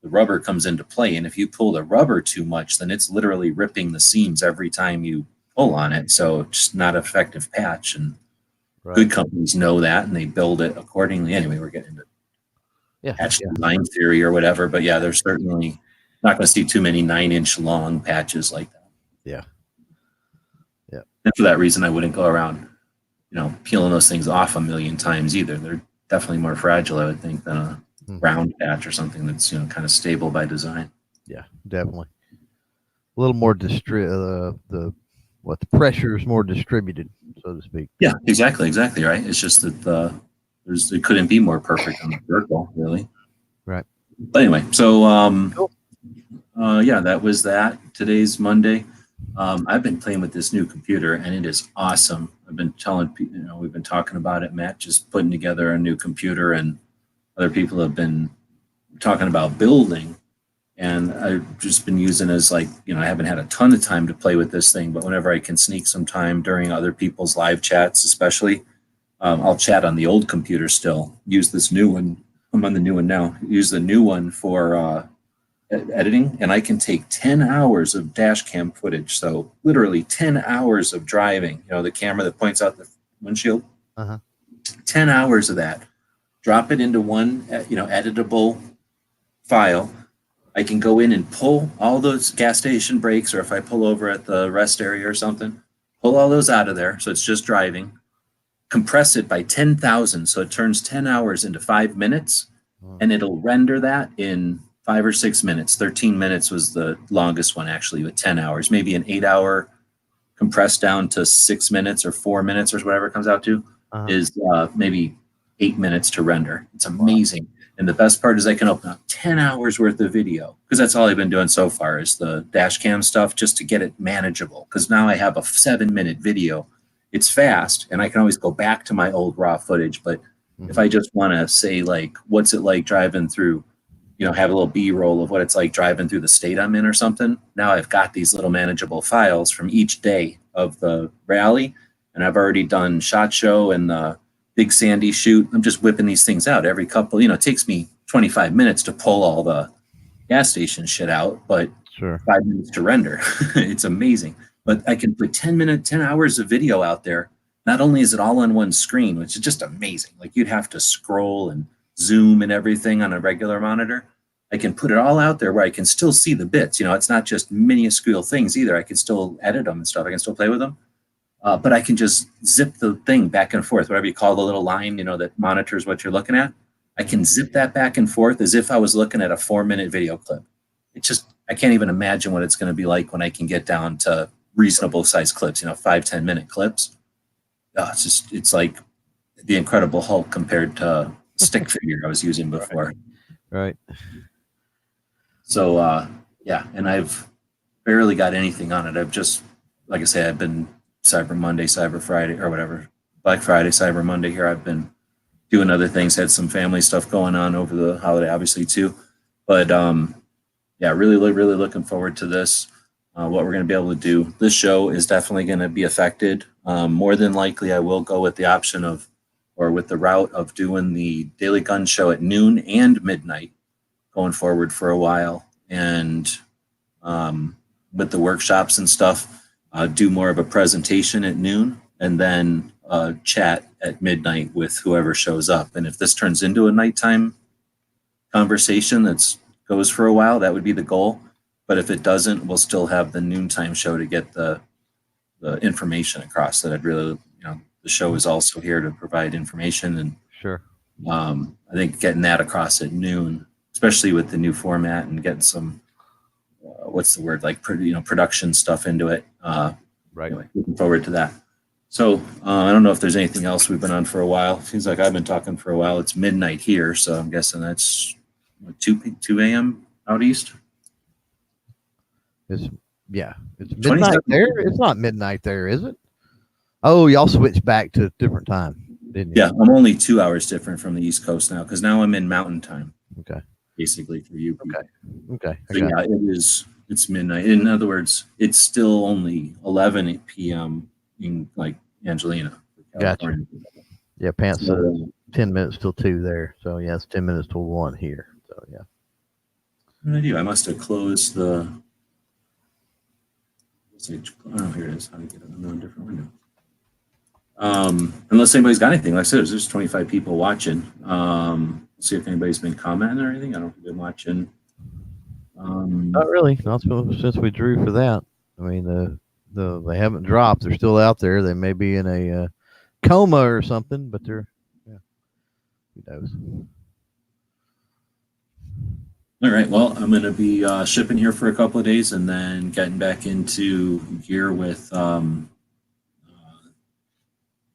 the rubber comes into play. And if you pull the rubber too much, then it's literally ripping the seams every time you pull on it. So it's not an effective patch. And good companies know that, and they build it accordingly. Anyway, we're getting into patch design theory or whatever. But yeah, there's certainly not going to see too many 9-inch long patches like that. Yeah. Yeah. And for that reason, I wouldn't go around, peeling those things off a million times either. They're definitely more fragile, I would think, than a round patch or something that's kind of stable by design. Yeah, definitely. A little more the pressure is more distributed, so to speak. Yeah, exactly, right. It's just that it couldn't be more perfect on the circle, really. Right. But anyway, so Cool. Yeah, that was that. Today's Monday. I've been playing with this new computer, and it is awesome. I've been telling people, we've been talking about it. Matt just putting together a new computer, and other people have been talking about building. And I've just been using as I haven't had a ton of time to play with this thing, but whenever I can sneak some time during other people's live chats, especially, I'll chat on the old computer still. Use this new one. I'm on the new one now. Use the new one for editing, and I can take 10 hours of dash cam footage. So literally 10 hours of driving, the camera that points out the windshield, 10 hours of that, drop it into one, editable file. I can go in and pull all those gas station brakes, or if I pull over at the rest area or something, pull all those out of there. So it's just driving, compress it by 10,000. So it turns 10 hours into 5 minutes, and it'll render that in 5 or 6 minutes. 13 minutes was the longest one, actually, with 10 hours. Maybe an 8-hour compressed down to 6 minutes or 4 minutes or whatever it comes out to is maybe 8 minutes to render. It's amazing. And the best part is I can open up 10 hours worth of video, because that's all I've been doing so far is the dash cam stuff, just to get it manageable. Because now I have a 7-minute video. It's fast, and I can always go back to my old raw footage. But if I just want to say, what's it like driving through, have a little B-roll of what it's like driving through the state I'm in or something. Now I've got these little manageable files from each day of the rally, and I've already done SHOT Show and the Big Sandy shoot. I'm just whipping these things out every couple, it takes me 25 minutes to pull all the gas station shit out, but 5 minutes to render. It's amazing. But I can put 10 hours of video out there. Not only is it all on one screen, which is just amazing. You'd have to scroll and zoom and everything on a regular monitor. I can put it all out there where I can still see the bits. It's not just minuscule things either. I can still edit them and stuff. I can still play with them. But I can just zip the thing back and forth, whatever you call the little line, that monitors what you're looking at. I can zip that back and forth as if I was looking at a 4-minute video clip. I can't even imagine what it's going to be like when I can get down to reasonable size clips, 5-10 minute clips. It's like the Incredible Hulk compared to stick figure I was using before. Right. So, yeah, and I've barely got anything on it. I've just, like I say, I've been Cyber Monday, Cyber Friday, or whatever, Black Friday, Cyber Monday here. I've been doing other things, had some family stuff going on over the holiday, obviously, too. But, yeah, really looking forward to this, what we're going to be able to do. This show is definitely going to be affected. More than likely, I will go with the option of or with the route of doing the Daily Gun Show at noon and midnight going forward for a while. And with the workshops and stuff, do more of a presentation at noon and then chat at midnight with whoever shows up. And if this turns into a nighttime conversation that goes for a while, that would be the goal. But if it doesn't, we'll still have the noontime show to get the information across that I'd really, the show is also here to provide information. And Sure. I think getting that across at noon, especially with the new format and getting some, production stuff into it. Right. Anyway, looking forward to that. So I don't know if there's anything else. We've been on for a while. Seems like I've been talking for a while. It's midnight here, so I'm guessing that's 2 a.m. out east. It's midnight there. It's not midnight there, is it? Oh, y'all switched back to a different time, didn't you? Yeah, I'm only 2 hours different from the East Coast now because now I'm in Mountain Time. Okay. Basically for you. Okay. So yeah, it's midnight. In other words, it's still only 11 p.m. in like Angelina, California. Gotcha. Yeah, Pants 10 minutes till 2 there. So yeah, it's 10 minutes till 1 here. So yeah. What did I do? I must have closed the. Oh, here it is. How to get it in a different window. Unless anybody's got anything. Like I said, there's 25 people watching. See if anybody's been commenting or anything. I don't know if you've been watching. Not really. Not since we drew for that. I mean, they haven't dropped. They're still out there. They may be in a coma or something, but they're, who knows? All right. Well, I'm going to be shipping here for a couple of days and then getting back into gear with a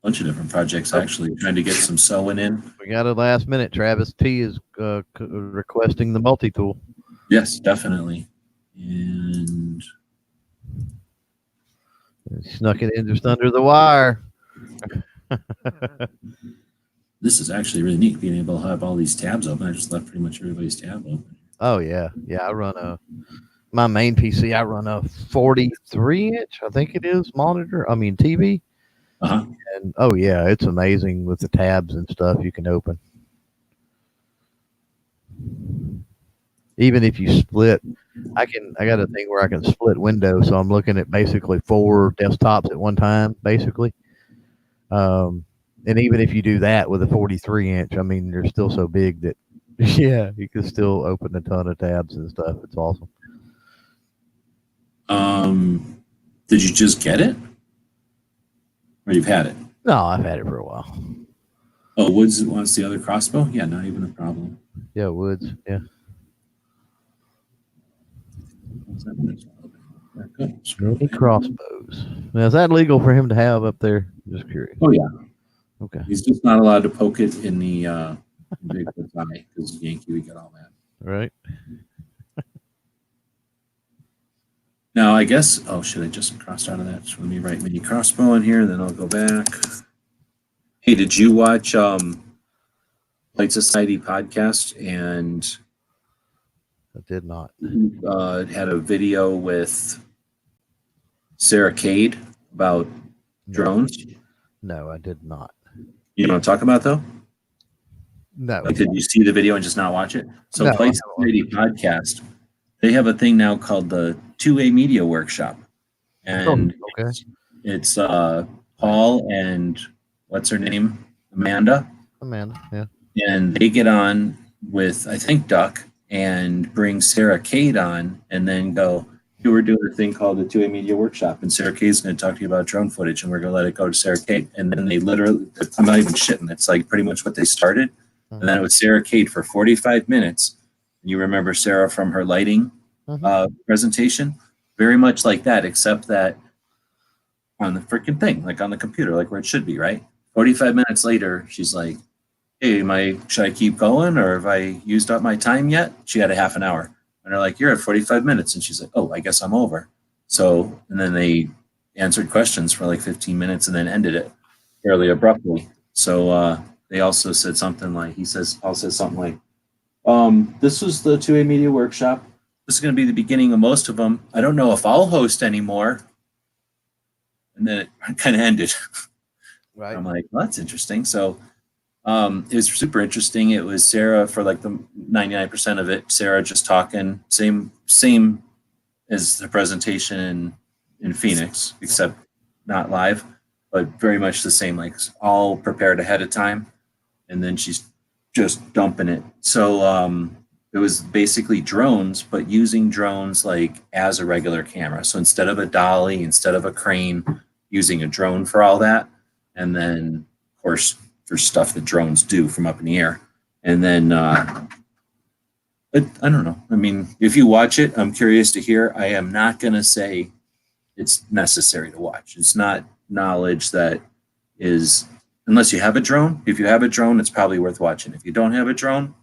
bunch of different projects, actually, trying to get some sewing in. We got it last minute. Travis T is requesting the multi-tool. Yes, definitely. And snuck it in just under the wire. This is actually really neat, being able to have all these tabs open. I just left pretty much everybody's tab open. Oh yeah. I run my main PC. I run a 43-inch, I think it is, TV. Uh-huh. And oh yeah, it's amazing with the tabs and stuff you can open. Even if you split, I got a thing where I can split windows, so I'm looking at basically 4 desktops at one time, basically. And even if you do that with a 43-inch, I mean, they're still so big that, yeah, you can still open a ton of tabs and stuff. It's awesome. Did you just get it? Or you've had it? No, I've had it for a while. Oh, Woods wants the other crossbow? Yeah, not even a problem. Yeah, Woods. Yeah. Good. Crossbows. Now, is that legal for him to have up there? Just curious. Oh, yeah. Okay. He's just not allowed to poke it in the Bigfoot's eye because Yankee, we got all that. Right. Now, I guess, oh, shit, I just crossed out of that. So let me write mini crossbow in here, then I'll go back. Hey, did you watch Light Society podcast? And I did not. Had a video with Sarah Cade about drones. No, I did not. You know what I'm talking about, though? No. Like, did you see the video and just not watch it? So, No, Light Society podcast, they have a thing now called the 2A Media Workshop. And okay. it's Paul and what's her name? Amanda, yeah. and they get on with, I think, Duck, and bring Sarah Cade on, and then go, hey, we're doing a thing called the 2A Media Workshop, and Sarah Cade's going to talk to you about drone footage, and we're going to let it go to Sarah Cade. And then they literally, I'm not even shitting, it's like pretty much what they started. And then it was Sarah Cade for 45 minutes. You remember Sarah from her lighting presentation? Very much like that, except that on the freaking thing, like on the computer, like where it should be, right? 45 minutes later, she's like, hey, should I keep going, or have I used up my time yet? She had a half an hour. And they're like, you're at 45 minutes. And she's like, oh, I guess I'm over. So, and then they answered questions for like 15 minutes and then ended it fairly abruptly. So they also said something like, Paul says something like, this was the 2A Media Workshop. This is going to be the beginning of most of them. I don't know if I'll host anymore. And then it kind of ended. Right. I'm like, well, that's interesting. So It was super interesting. It was Sarah for like the 99% of it. Sarah just talking, same as the presentation in Phoenix, except not live, but very much the same. Like all prepared ahead of time, and then she's just dumping it. So it was basically drones, but using drones like as a regular camera. So instead of a dolly, instead of a crane, using a drone for all that, and then of course for stuff that drones do from up in the air. And then, I don't know. I mean, if you watch it, I'm curious to hear. I am not going to say it's necessary to watch. It's not knowledge that is, unless you have a drone. If you have a drone, it's probably worth watching. If you don't have a drone,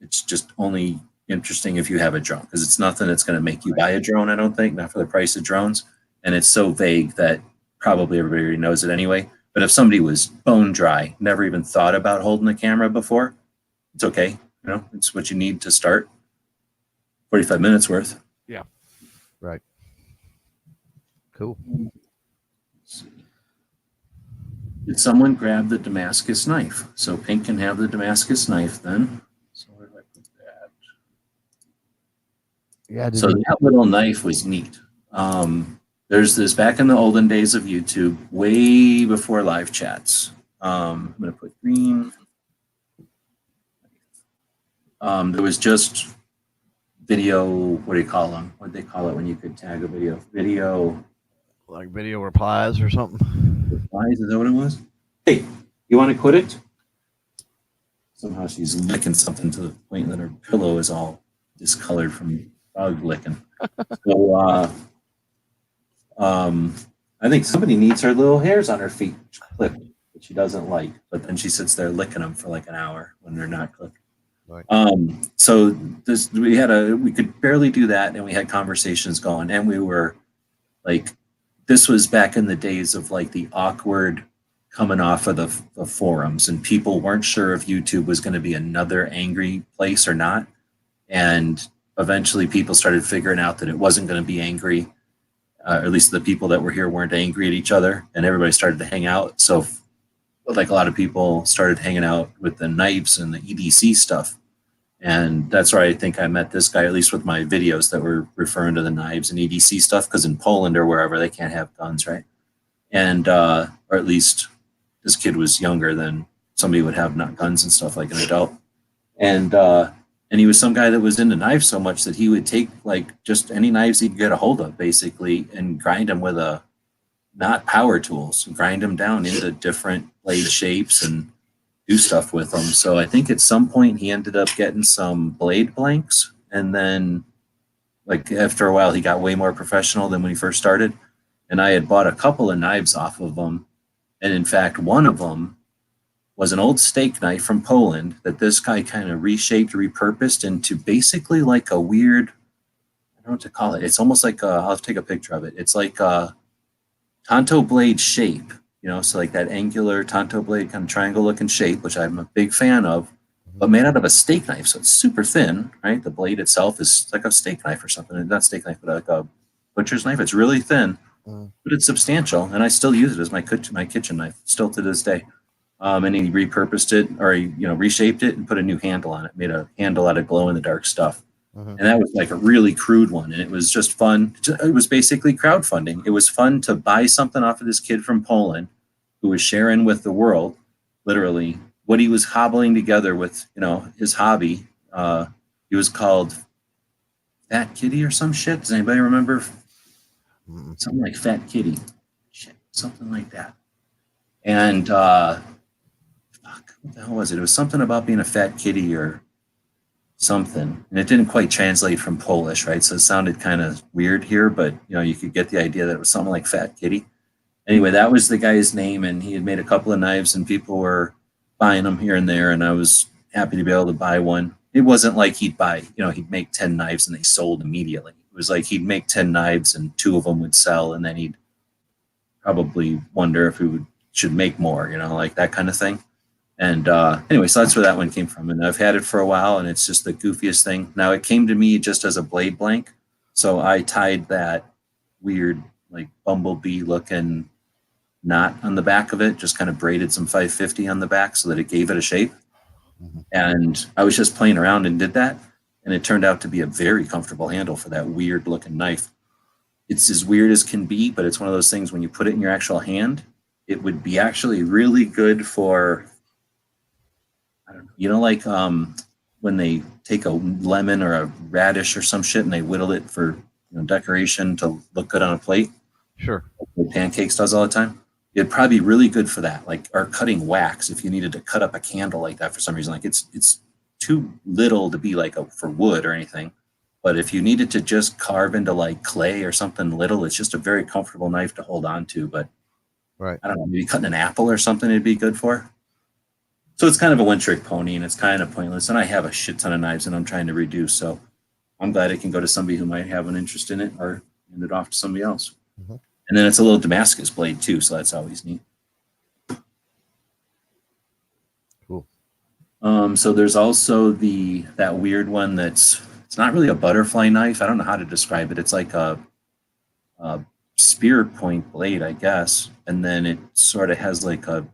it's just only interesting if you have a drone, because it's nothing that's going to make you buy a drone, I don't think, not for the price of drones. And it's so vague that probably everybody already knows it anyway. But if somebody was bone dry, never even thought about holding the camera before, it's okay. You know, it's what you need to start. 45 minutes worth. Right. Cool. Did someone grab the Damascus knife? So Pink can have the Damascus knife then. So where did I put that? Yeah. So that little knife was neat. There's this back in the olden days of YouTube, way before live chats. I'm going to put green. There was just video. What do you call them? What do they call it when you could tag a video? Video like video replies or something. replies. Is that what it was? Hey, you want to quit it? Somehow she's licking something to the point that her pillow is all discolored from dog licking. So, I think somebody needs her little hairs on her feet clipped that she doesn't like, but then she sits there licking them for like an hour when they're not clipped. Right. So we could barely do that, and we had conversations going, and we were like, this was back in the days of like the awkward coming off of the forums, and people weren't sure if YouTube was going to be another angry place or not. And eventually people started figuring out that it wasn't going to be angry. Or at least the people that were here weren't angry at each other, and everybody started to hang out. So like a lot of people started hanging out with the knives and the EDC stuff. And that's where I think I met this guy, at least with my videos that were referring to the knives and EDC stuff, because in Poland or wherever they can't have guns, right? And, or at least this kid was younger than somebody would have not guns and stuff like an adult. And he was some guy that was into knives so much that he would take like just any knives he could get a hold of basically and grind them with not power tools, grind them down into different blade shapes and do stuff with them. So I think at some point he ended up getting some blade blanks, and then like after a while he got way more professional than when he first started. And I had bought a couple of knives off of him, and in fact one of them was an old steak knife from Poland that this guy kind of reshaped, repurposed into basically like a weird, I don't know what to call it. It's almost like I'll have to take a picture of it. It's like a tanto blade shape, you know, so like that angular tanto blade kind of triangle looking shape, which I'm a big fan of, but made out of a steak knife. So it's super thin, right? The blade itself is like a steak knife or something. Not steak knife, but like a butcher's knife. It's really thin, but it's substantial. And I still use it as my kitchen knife still to this day. And he repurposed it, or he, reshaped it and put a new handle on it, made a handle out of glow in the dark stuff. And that was like a really crude one. And it was just fun. It was basically crowdfunding. It was fun to buy something off of this kid from Poland who was sharing with the world, literally, what he was hobbling together with, his hobby. He was called Fat Kitty or some shit. Does anybody remember? Something like Fat Kitty. Shit, something like that. And, what the hell was it? It was something about being a fat kitty or something. And it didn't quite translate from Polish, right? So it sounded kind of weird here, but you could get the idea that it was something like Fat Kitty. Anyway, that was the guy's name, and he had made a couple of knives, and people were buying them here and there, and I was happy to be able to buy one. It wasn't like he'd buy, he'd make 10 knives and they sold immediately. It was like he'd make 10 knives and 2 of them would sell, and then he'd probably wonder if he should make more, like that kind of thing. And anyway, so that's where that one came from. And I've had it for a while, and it's just the goofiest thing. Now, it came to me just as a blade blank. So I tied that weird, like bumblebee looking knot on the back of it, just kind of braided some 550 on the back so that it gave it a shape. And I was just playing around and did that. And it turned out to be a very comfortable handle for that weird looking knife. It's as weird as can be, but it's one of those things when you put it in your actual hand, it would be actually really good for, I don't know, you know, like when they take a lemon or a radish or some shit and they whittle it for, you know, decoration to look good on a plate. Sure. Like Pancakes does all the time. It'd probably be really good for that, like, or cutting wax if you needed to cut up a candle like that for some reason. Like it's too little to be like for wood or anything. But if you needed to just carve into like clay or something little, it's just a very comfortable knife to hold on to. But Right. I don't know, maybe cutting an apple or something it'd be good for. So it's kind of a one-trick pony, and it's kind of pointless. And I have a shit ton of knives and I'm trying to reduce. So I'm glad it can go to somebody who might have an interest in it or hand it off to somebody else. Mm-hmm. And then it's a little Damascus blade too, so that's always neat. Cool. So there's also that weird one it's not really a butterfly knife. I don't know how to describe it. It's like a spear point blade, I guess. And then it sort of has like a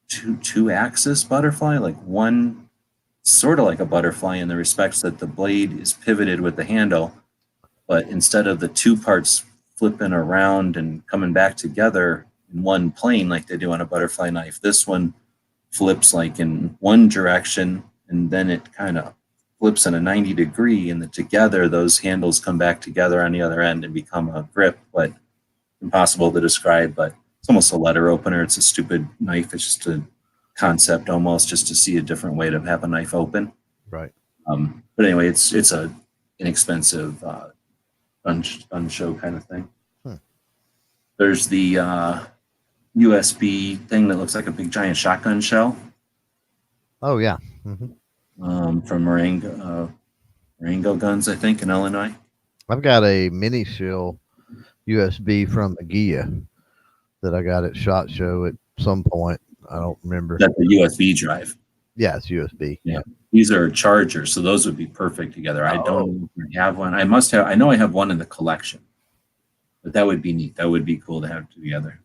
two-axis butterfly, like one sort of like a butterfly in the respects that the blade is pivoted with the handle, but instead of the two parts flipping around and coming back together in one plane like they do on a butterfly knife, this one flips like in one direction and then it kind of flips in a 90 degree, and then together those handles come back together on the other end and become a grip. But impossible to describe, but it's almost a letter opener. It's a stupid knife. It's just a concept almost, just to see a different way to have a knife open. Right. But anyway, it's a inexpensive gun show kind of thing. There's the USB thing that looks like a big giant shotgun shell. Oh yeah. Mm-hmm. From Marengo Guns, I think, in Illinois. I've got a mini shell USB from Agia that I got at SHOT Show at some point. I don't remember. That's a USB drive. Yeah, it's USB. Yeah. These are chargers, so those would be perfect together. I don't have one. I must have. I know I have one in the collection, but that would be neat. That would be cool to have together.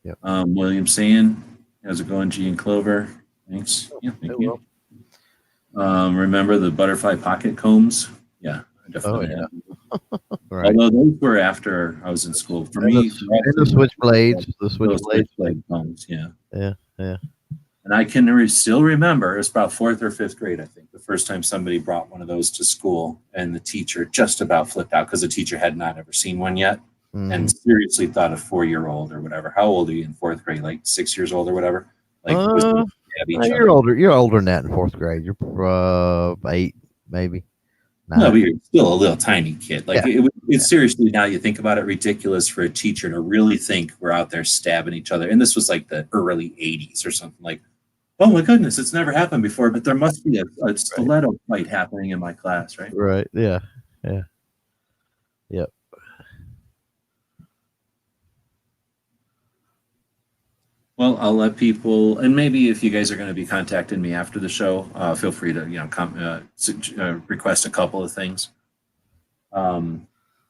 Yep. William saying, how's it going, G and Clover? Thanks. Yeah, thank you. Remember the butterfly pocket combs? Yeah, I definitely have. Right. Although those were after I was in school. For and me, the switchblades, switchblade combs. Yeah. Yeah. And I can still remember, it was about 4th or 5th grade, I think, the first time somebody brought one of those to school, and the teacher just about flipped out because the teacher had not ever seen one yet, and seriously thought a 4-year-old or whatever. How old are you in 4th grade? Like 6 years old or whatever? Like, you're older. You're older than that in 4th grade. You're 8, maybe. 9. No, but you're still a little tiny kid. Like it's seriously, now you think about it, ridiculous for a teacher to really think we're out there stabbing each other. And this was like the early 80s or something. Like, oh my goodness, it's never happened before, but there must be a stiletto fight happening in my class, right? Right. Yeah. Yep. Well, I'll let people, and maybe if you guys are going to be contacting me after the show, feel free to request a couple of things. And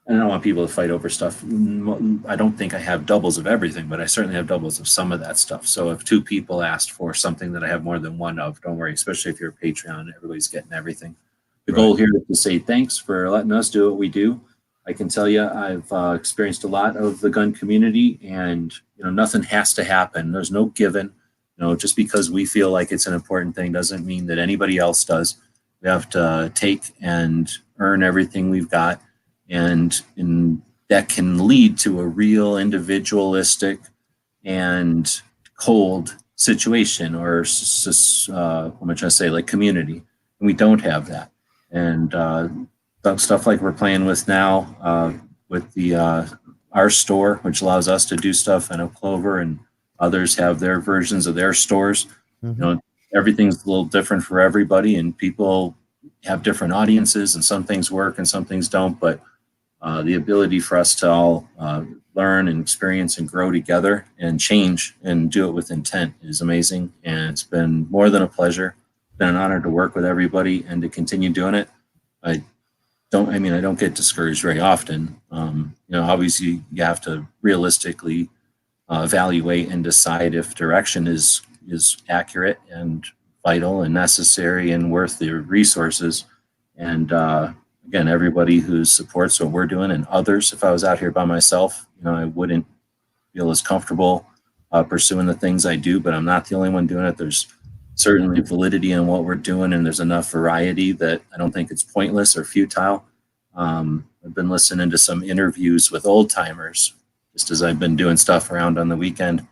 I don't want people to fight over stuff. I don't think I have doubles of everything, but I certainly have doubles of some of that stuff. So if 2 people asked for something that I have more than one of, don't worry, especially if you're a Patreon, everybody's getting everything. The goal here is to say thanks for letting us do what we do. I can tell you I've experienced a lot of the gun community, and nothing has to happen. There's no given. Just because we feel like it's an important thing doesn't mean that anybody else does. We have to take and earn everything we've got, and that can lead to a real individualistic and cold situation, or what am I trying to say, like community. And we don't have that. And stuff like we're playing with now with the our store, which allows us to do stuff. I know Clover and others have their versions of their stores. Mm-hmm. Everything's a little different for everybody, and people have different audiences, and some things work and some things don't. But the ability for us to all learn and experience and grow together and change and do it with intent is amazing. And it's been more than a pleasure. It's been an honor to work with everybody and to continue doing it. I don't get discouraged very often. Obviously you have to realistically evaluate and decide if direction is accurate and vital and necessary and worth the resources. And again, everybody who supports what we're doing and others, if I was out here by myself, I wouldn't feel as comfortable pursuing the things I do, but I'm not the only one doing it. There's certainly validity in what we're doing, and there's enough variety that I don't think it's pointless or futile. I've been listening to some interviews with old timers just as I've been doing stuff around on the weekend.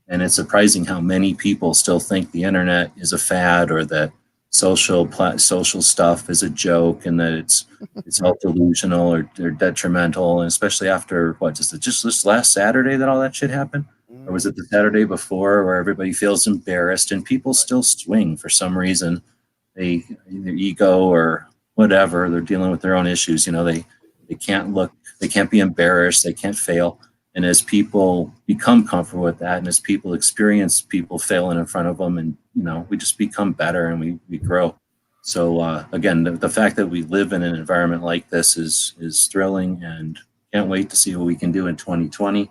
And it's surprising how many people still think the internet is a fad, or that social stuff is a joke, and that it's all delusional or detrimental. And especially after just this last Saturday that all that shit happened, or was it the Saturday before, where everybody feels embarrassed and people still swing for some reason. Their ego or whatever, they're dealing with their own issues. They can't be embarrassed, they can't fail. And as people become comfortable with that, and as people experience people failing in front of them, and we just become better and we grow. So again, the fact that we live in an environment like this is thrilling, and can't wait to see what we can do in 2020.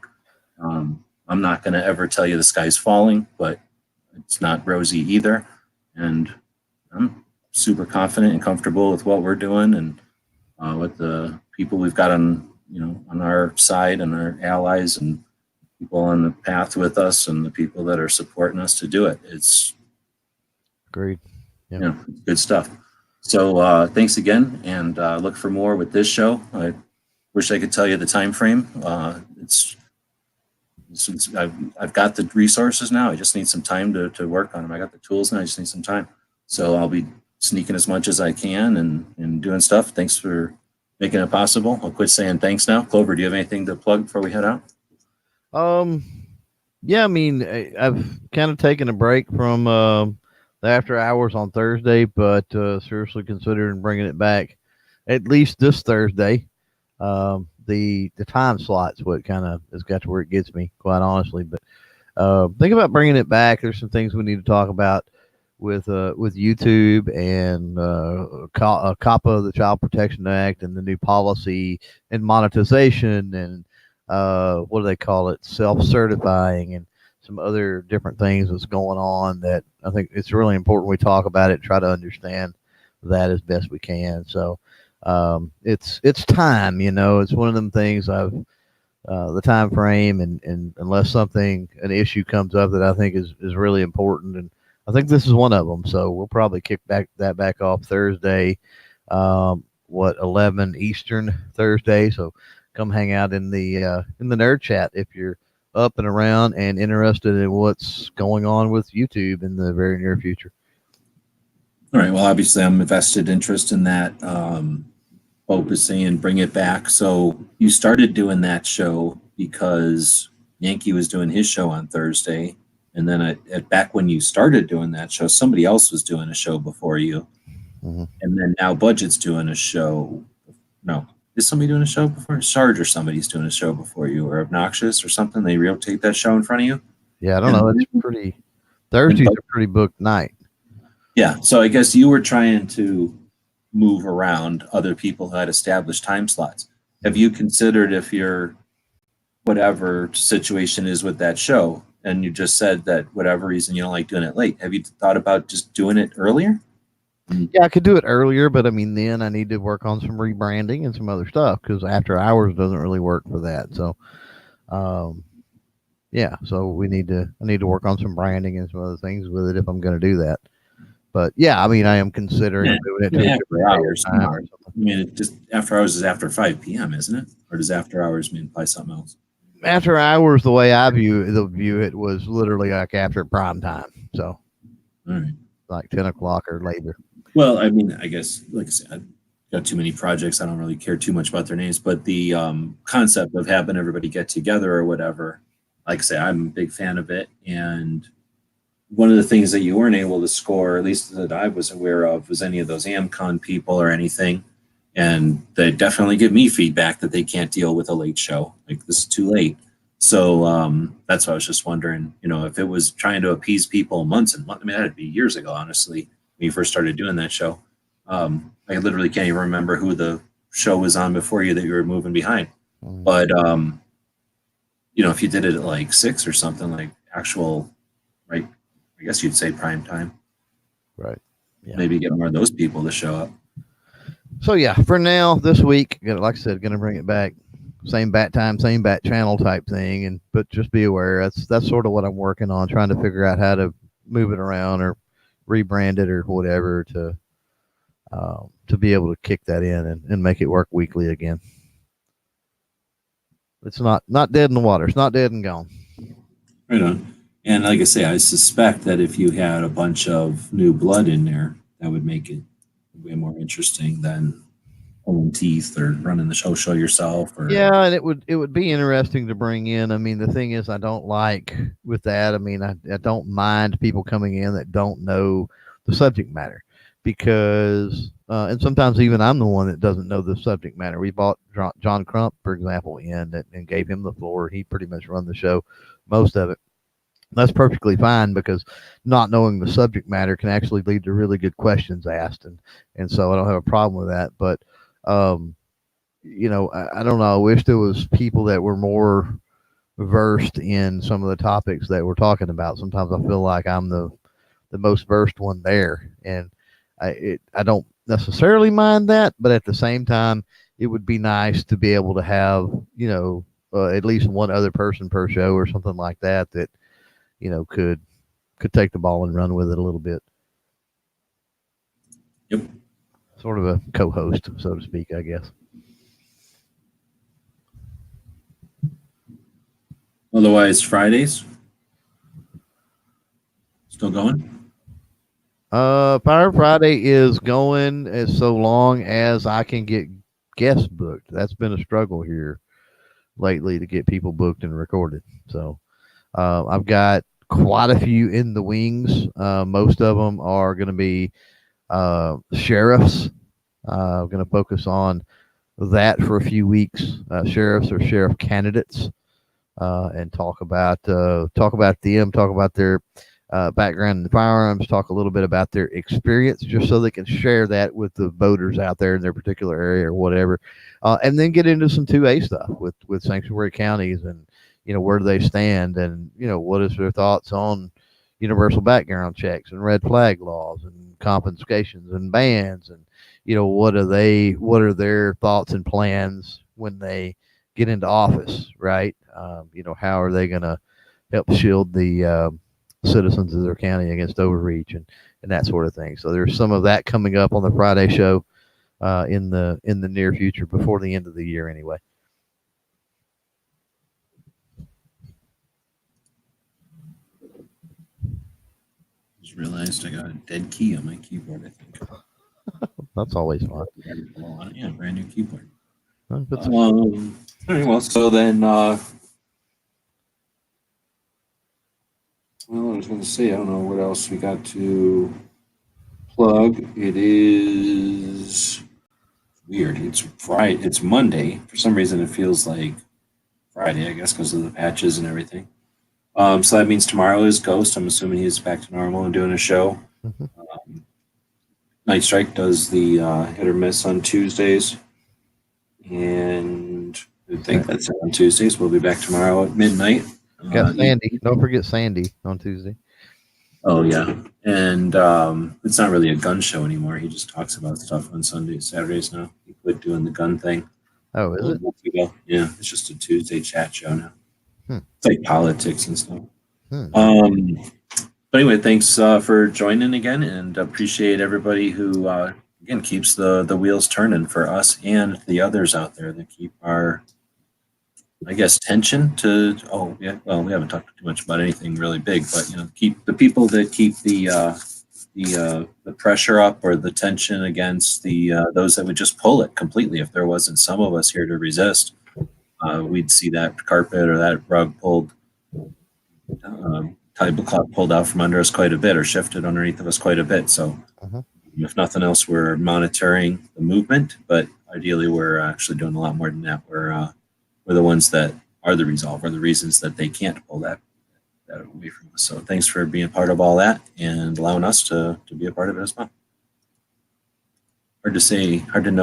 I'm not going to ever tell you the sky's falling, but it's not rosy either. And I'm super confident and comfortable with what we're doing, and with the people we've got on our side, and our allies and people on the path with us, and the people that are supporting us to do it. It's great. Yeah. Good stuff. So thanks again, and look for more with this show. I wish I could tell you the time frame. I've got the resources now. I just need some time to work on them. I got the tools now. I just need some time. So I'll be sneaking as much as I can and doing stuff. Thanks for making it possible. I'll quit saying thanks now. Clover, do you have anything to plug before we head out? Yeah, I mean, I've kind of taken a break from the after hours on Thursday, but seriously considering bringing it back at least this Thursday. The time slot's what kind of has got to where it gets me, quite honestly. But think about bringing it back. There's some things we need to talk about with YouTube and COPPA, the Child Protection Act, and the new policy and monetization, and what do they call it, self-certifying, and some other different things that's going on that I think it's really important we talk about it, try to understand that as best we can. So it's time, it's one of them things the time frame, and unless an issue comes up that I think is really important, and I think this is one of them. So we'll probably kick that back off Thursday, 11 Eastern Thursday. So come hang out in the nerd chat if you're up and around and interested in what's going on with YouTube in the very near future. All right. Well, obviously I'm a vested interest in that, focusing and bring it back. So you started doing that show because Yankee was doing his show on Thursday. And then back when you started doing that show, somebody else was doing a show before you. Mm-hmm. And then now Budget's doing a show. No, is somebody doing a show before? Sarge or somebody's doing a show before you, or Obnoxious or something. They rotate that show in front of you. Yeah, I don't know. It's pretty. Thursday's a pretty booked night. Yeah, so I guess you were trying to move around other people who had established time slots. Have you considered, if your whatever situation is with that show, and you just said that whatever reason you don't like doing it late, have you thought about just doing it earlier? Yeah, I could do it earlier, but I mean, then I need to work on some rebranding and some other stuff, because after hours doesn't really work for that. So, yeah, so I need to work on some branding and some other things with it if I'm going to do that. But yeah, I mean, I am considering doing it to after hours. I mean, it just after hours is after 5 p.m., isn't it? Or does after hours mean by something else? After hours, the way I view it was literally like after prime time. So, all right, like 10 o'clock or later. Well, I mean, I guess, like I said, I've got too many projects. I don't really care too much about their names, but the concept of having everybody get together or whatever, like I say, I'm a big fan of it. And one of the things that you weren't able to score, at least that I was aware of, was any of those AmCon people or anything. And they definitely give me feedback that they can't deal with a late show. Like, this is too late. So that's why I was just wondering, if it was trying to appease people months and months, I mean, that'd be years ago, honestly, when you first started doing that show. I literally can't even remember who the show was on before you that you were moving behind. But if you did it at like 6 or something, like actual, right? I guess you'd say prime time. Right. Yeah. Maybe get more of those people to show up. So yeah, for now this week, like I said, going to bring it back, same bat time, same bat channel type thing, but just be aware that's sort of what I'm working on, trying to figure out how to move it around or rebrand it or whatever to be able to kick that in and make it work weekly again. It's not dead in the water. It's not dead and gone. Right on. And like I say, I suspect that if you had a bunch of new blood in there, that would make it way more interesting than pulling teeth or running the show yourself. Or yeah, and it would be interesting to bring in. I mean, the thing is, I don't like with that. I mean, I don't mind people coming in that don't know the subject matter, because and sometimes even I'm the one that doesn't know the subject matter. We bought John Crump, for example, in and gave him the floor. He pretty much run the show, most of it. That's perfectly fine, because not knowing the subject matter can actually lead to really good questions asked, and so I don't have a problem with that. But I don't know. I wish there was people that were more versed in some of the topics that we're talking about. Sometimes I feel like I'm the most versed one there, and I don't necessarily mind that, but at the same time, it would be nice to be able to have at least one other person per show or something like that could take the ball and run with it a little bit. Yep. Sort of a co-host, so to speak, I guess. Otherwise, Fridays still going? Fire Friday is going as so long as I can get guests booked. That's been a struggle here lately to get people booked and recorded. So I've got quite a few in the wings. Most of them are going to be sheriffs. I'm going to focus on that for a few weeks. Sheriffs or sheriff candidates, and talk about them, talk about their background in firearms, talk a little bit about their experience, just so they can share that with the voters out there in their particular area or whatever, and then get into some 2A stuff with sanctuary counties, and where do they stand, and what is their thoughts on universal background checks and red flag laws and confiscations and bans, and what are their thoughts and plans when they get into office, right? How are they going to help shield the citizens of their county against overreach and that sort of thing. So there's some of that coming up on the Friday show in the near future, before the end of the year anyway. Just realized I got a dead key on my keyboard, I think. That's always fun. Yeah, brand new keyboard. All right, well, so then well, I was going to say, I don't know what else we got to plug. It is weird. It's Friday. It's Monday. For some reason, it feels like Friday, I guess, because of the patches and everything. So that means tomorrow is Ghost. I'm assuming he's back to normal and doing a show. Mm-hmm. Night Strike does the hit or miss on Tuesdays. And I think that's it on Tuesdays. We'll be back tomorrow at midnight. Got Sandy. Don't forget Sandy on Tuesday. Oh, yeah. And it's not really a gun show anymore. He just talks about stuff on Sundays, Saturdays now. He quit doing the gun thing. Oh, is it? Yeah, it's just a Tuesday chat show now. It's like politics and stuff. But anyway, thanks for joining again, and appreciate everybody who, again, keeps the wheels turning for us and the others out there that keep our, I guess, tension to, we haven't talked too much about anything really big, but, keep the people that keep the pressure up, or the tension against those that would just pull it completely. If there wasn't some of us here to resist, we'd see that carpet or that rug pulled, tablecloth pulled out from under us quite a bit, or shifted underneath of us quite a bit. So if nothing else, we're monitoring the movement, but ideally we're actually doing a lot more than that. We're the ones that are the resolve, or the reasons that they can't pull that away from us. So thanks for being part of all that and allowing us to be a part of it as well. Hard to say, hard to know